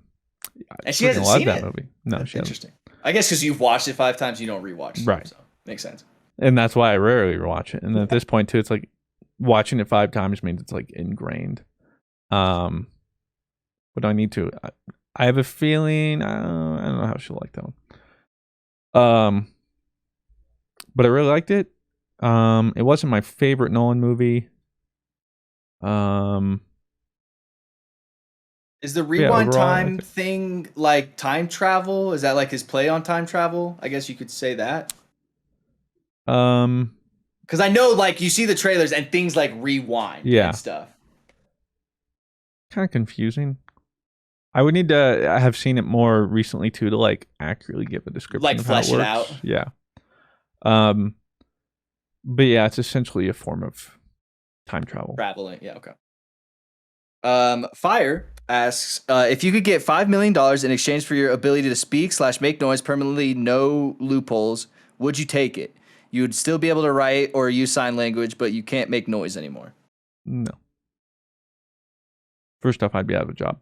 she hasn't seen that it? movie. No, she hasn't. Interesting. I guess because you've watched it 5 times, you don't rewatch it. Right. So makes sense. And that's why I rarely rewatch it. And at this point too, it's like watching it 5 times means it's like ingrained. But I need to. I have a feeling I don't know how she'll like that one. But I really liked it. It wasn't my favorite Nolan movie. Is the rewind overall, time thing like time travel? Is that like his play on time travel? I guess you could say that. Because I know like you see the trailers and things like rewind and stuff. Kind of confusing. I would need to have seen it more recently too to like accurately give a description like of flesh how it it works. out. Yeah. But yeah, it's essentially a form of time travel. Traveling, yeah, okay. Fire asks if you could get $5 million in exchange for your ability to speak / make noise permanently, no loopholes, would you take it? You would still be able to write or use sign language, but you can't make noise anymore. No. First off, I'd be out of a job.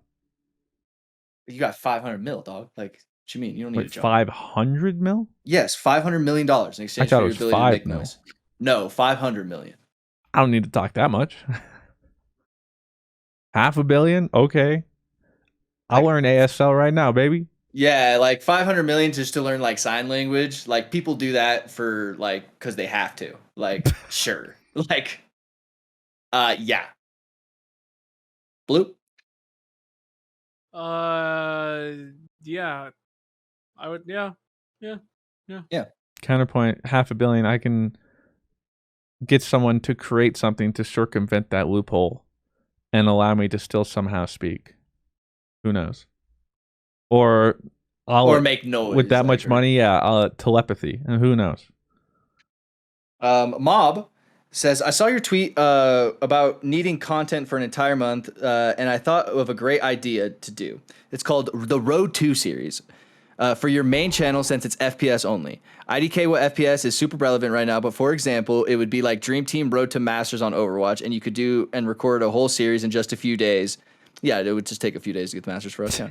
You got 500 mil, dog. Like, what you mean? You don't need Wait, a job. 500 mil? Yes, $500 million in exchange for your ability to make mil. noise. No, 500 million. I don't need to talk that much. $500 million? Okay. I'll learn ASL right now, baby. Yeah, like 500 million just to learn like sign language. Like people do that for like because they have to. Like sure. Like yeah. Blue? Yeah. I would yeah. Counterpoint, $500 million. I can get someone to create something to circumvent that loophole and allow me to still somehow speak. Who knows? Or make noise with that like much her. money. Yeah, telepathy, and who knows? Mob says, I saw your tweet about needing content for an entire month, and I thought of a great idea to do. It's called the Road 2 series. For your main channel, since it's FPS only. IDK what FPS is super relevant right now, but for example, it would be like Dream Team Road to Masters on Overwatch, and you could do and record a whole series in just a few days. Yeah, it would just take a few days to get the Masters for us. Yeah.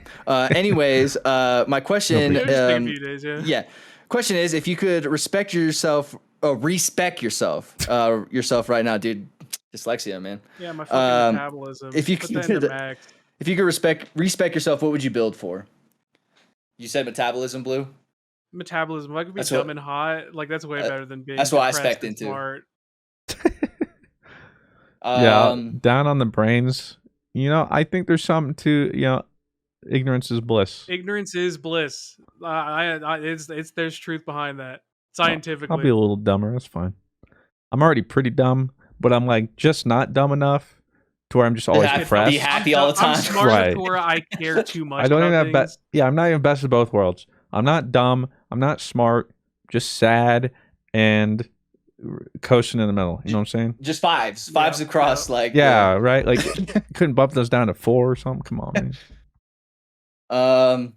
Anyways, my question. It would just take a few days, Yeah. Question is, if you could respect yourself right now, dude. Dyslexia, man. Yeah, my fucking metabolism. If you Put that into max. if you could respect yourself, what would you build for? You said metabolism, Blue. Metabolism. If I could be That's dumb what- and hot, like that's way better than being that's what I depressed spec'd and into. smart. Yeah, down on the brains. I think there's something to, ignorance is bliss. Ignorance is bliss. There's truth behind that scientifically. I'll be a little dumber. That's fine. I'm already pretty dumb, but I'm like just not dumb enough to where I'm just always depressed. Be happy all the time. I'm smart Right. to where I care too much. I don't even about have things. Yeah, I'm not even best of both worlds. I'm not dumb. I'm not smart. Just sad and coasting in the middle. You know what I'm saying? Just fives across. Like Yeah, right. Like couldn't bump those down to 4 or something. Come on, man.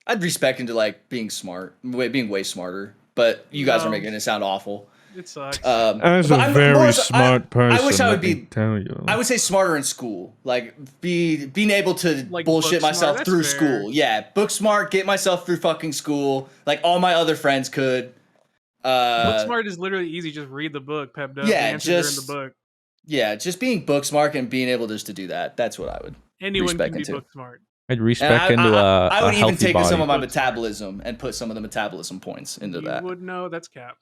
I'd respect into like being smart, being way smarter. But you guys are making it sound awful. It sucks. As a very smart person, I wish I would be. Tell you. I would say smarter in school, like being able to Like bullshit book smart, myself through that's fair. school. Yeah, book smart, get myself through fucking school, like all my other friends could. Book smart is literally easy. Just read the book. Pep does. Yeah, the answers are in the book. Yeah, just being book smart and being able just to do that. That's what I would. Anyone respect can be into. book smart. I'd respect into I would a even healthy take body. some of my Book smart. metabolism and put some of the metabolism points into You that. would know that's cap.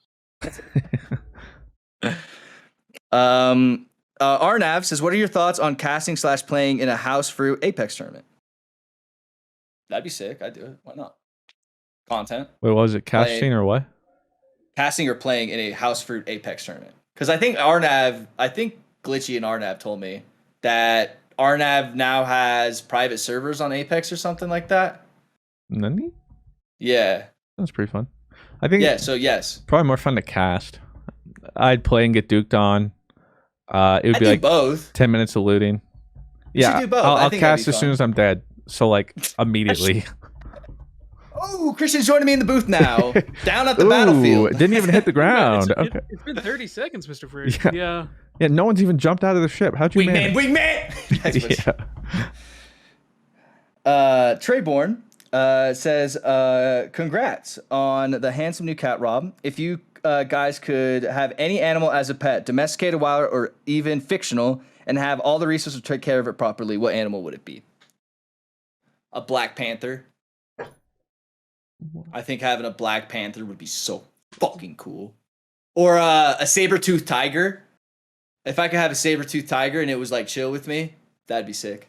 Arnav says, "What are your thoughts on casting / playing in a house fruit Apex tournament?" That'd be sick. I'd do it. Why not? Content. Wait, was it casting or what? Casting or playing in a house fruit Apex tournament. Because I think Glitchy and Arnav told me that Arnav now has private servers on Apex or something like that. Nani? Yeah. That's pretty fun. I think. Yeah. So yes. Probably more fun to cast. I'd play and get duked on. It would be like both. 10 minutes of looting. You should do both. I'll think that'd cast be as fun. soon as I'm dead. So like immediately. Oh, Christian's joining me in the booth now. Down at the Ooh, battlefield. Didn't even hit the ground. Okay. It's been 30 seconds, Mr. Fruit. Yeah. Yeah. Yeah, no one's even jumped out of the ship. How'd you manage? Wingman. That's what Yeah. Treyborn says, congrats on the handsome new cat, Rob. If you guys could have any animal as a pet, domesticated, wild, or even fictional, and have all the resources to take care of it properly, what animal would it be? A Black Panther. I think having a Black Panther would be so fucking cool. Or a saber-toothed tiger. If I could have a saber-toothed tiger and it was like chill with me, that'd be sick.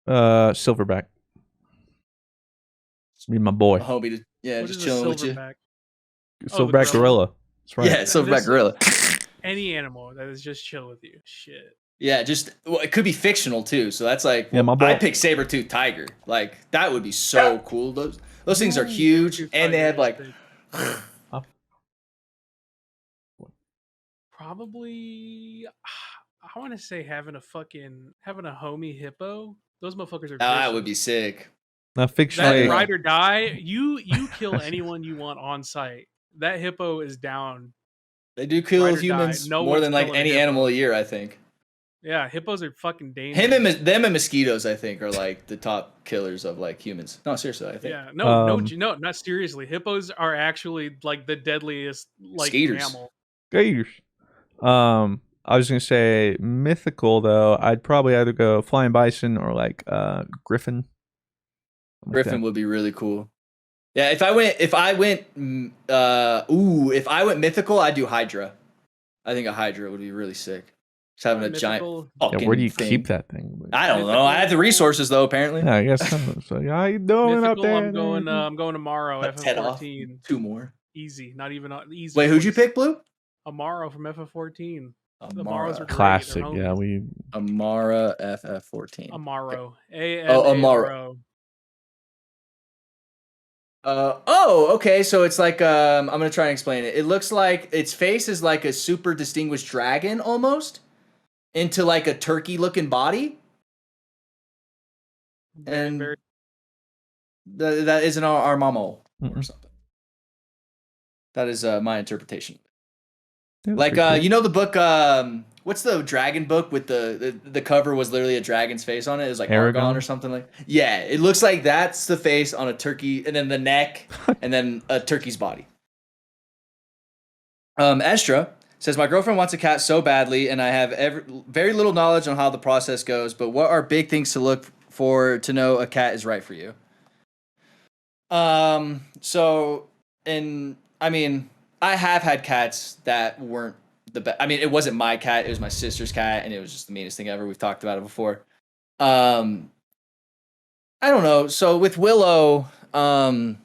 Silverback. Be my boy. A homie, What just is a chilling with you. silverback? Silverback the gorilla. That's right. Yeah, silverback gorilla. Any animal that is just chill with you. Shit. Yeah, it could be fictional too. So that's like, Yeah, my boy. I pick saber-toothed tiger. Like that would be so cool. Those things are huge, and they have like. Probably, I want to say having a homie hippo. Those motherfuckers are. That would be sick. Now, That fictionally, ride or die. You kill anyone you want on site. That hippo is down. They do kill Ride or humans die. No more one's than like killing a any hippo. animal a year, I think. Yeah, hippos are fucking dangerous. Them and mosquitoes, I think, are like the top killers of like humans. No, seriously, I think. Yeah, no, not seriously. Hippos are actually like the deadliest like Skaters. mammal. Gators. I was gonna say mythical though. I'd probably either go flying bison or like griffin. Something like Griffin that. would be really cool. Yeah, if I went mythical, I'd do Hydra. I think a Hydra would be really sick. Just having a giant Mythical. fucking Yeah, where do you thing. keep that thing? I don't know. I have the resources though, apparently. Yeah, I guess. So, how you doing up Mythical, there? I'm going tomorrow. Like 10 off. FF14. 2 more. Easy, not even easy. Wait, who'd you pick, Blue? Amaro from FF14. The Amaros Amara. are great. Classic. They're Yeah, homies. we. Amara FF14. Amaro. Amaro. Okay. So it's like I'm gonna try and explain it. It looks like its face is like a super distinguished dragon almost, into like a turkey-looking body, and Very, that isn't our mamo or Mm-mm. something. That is my interpretation. Yeah, Like pretty cool. you know the book what's the dragon book with the cover was literally a dragon's face on it. It was like Aragon? Argon or something like. Yeah, it looks like that's the face on a turkey, and then the neck, and then a turkey's body. Estra says, my girlfriend wants a cat so badly, and I have very little knowledge on how the process goes, but what are big things to look for to know a cat is right for you? I have had cats that weren't the best. I mean, it wasn't my cat, it was my sister's cat, and it was just the meanest thing ever. We've talked about it before. I don't know. So with Willow, because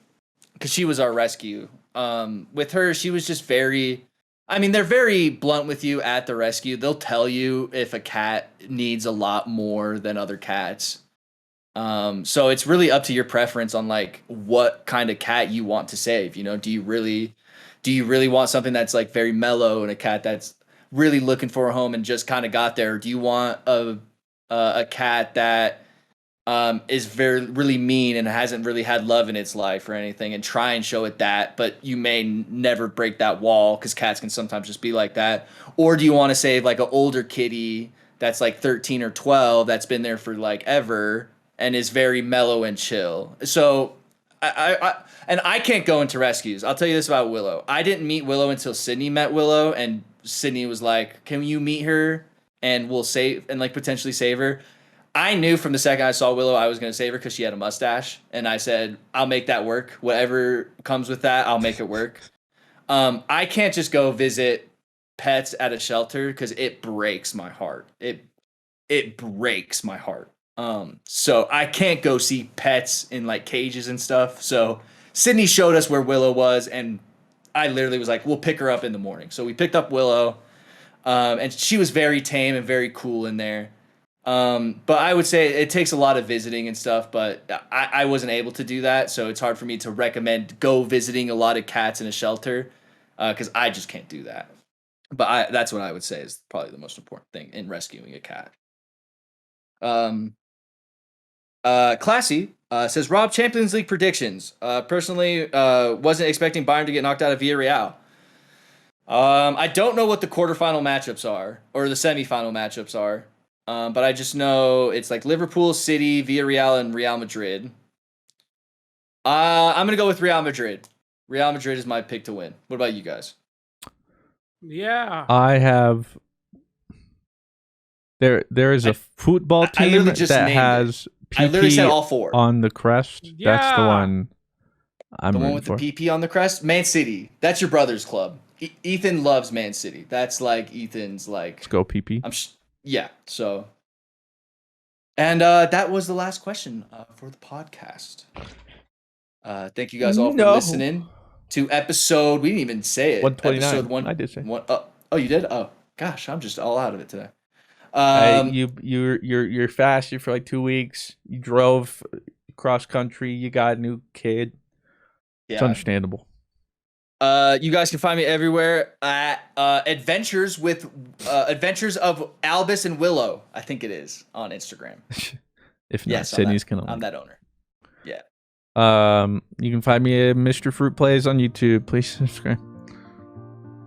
she was our rescue, with her, she was just very, I mean, they're very blunt with you at the rescue. They'll tell you if a cat needs a lot more than other cats. So it's really up to your preference on like what kind of cat you want to save. You know, do you really want something that's like very mellow and a cat that's really looking for a home and just kind of got there? Or do you want a cat that is really mean and hasn't really had love in its life or anything, and try and show it that, but you may never break that wall because cats can sometimes just be like that? Or do you want to save like an older kitty that's like 13 or 12 that's been there for like ever and is very mellow and chill? So I can't go into rescues. I'll tell you this about Willow. I didn't meet Willow until Sydney met Willow, and Sydney was like, can you meet her and we'll save and like potentially save her? I knew from the second I saw Willow I was going to save her because she had a mustache, and I said, I'll make that work. Whatever comes with that, I'll make it work. I can't just go visit pets at a shelter because it breaks my heart. It breaks my heart. So I can't go see pets in like cages and stuff. So Sydney showed us where Willow was, and I literally was like, we'll pick her up in the morning. So we picked up Willow, and she was very tame and very cool in there. But I would say it takes a lot of visiting and stuff, but I wasn't able to do that. So it's hard for me to recommend go visiting a lot of cats in a shelter, because I just can't do that. But that's what I would say is probably the most important thing in rescuing a cat. Classy says, Rob, Champions League predictions. Personally, wasn't expecting Bayern to get knocked out of Villarreal. I don't know what the quarterfinal matchups are or the semifinal matchups are. But I just know it's like Liverpool, City, Villarreal, and Real Madrid. I'm gonna go with Real Madrid. Real Madrid is my pick to win. What about you guys? Yeah. I have. There is a football team that has I literally said PP all four. on the crest. Yeah. That's the one I'm The one rooting with for. the PP on the crest? Man City. That's your brother's club. Ethan loves Man City. That's like Ethan's like. Let's go PP. Yeah. So. And that was the last question for the podcast. Thank you guys all for listening to episode. We didn't even say it. 129. Episode one. I did say. Oh, you did? Oh, gosh, I'm just all out of it today. You're fast. You're for like 2 weeks. You drove cross country. You got a new kid. Yeah. It's understandable. You guys can find me everywhere at Adventures of Albus and Willow. I think it is on Instagram. If not, Yes, Sydney's gonna. I'm that owner. Yeah. You can find me at Mr. Fruit Plays on YouTube. Please subscribe.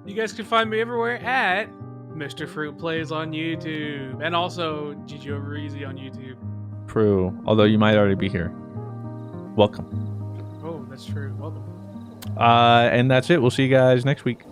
You guys can find me everywhere at Mr. Fruit Plays on YouTube, and also GG Over Easy on YouTube. True. Although you might already be here. Welcome. Oh, that's true. Welcome. And that's it. We'll see you guys next week.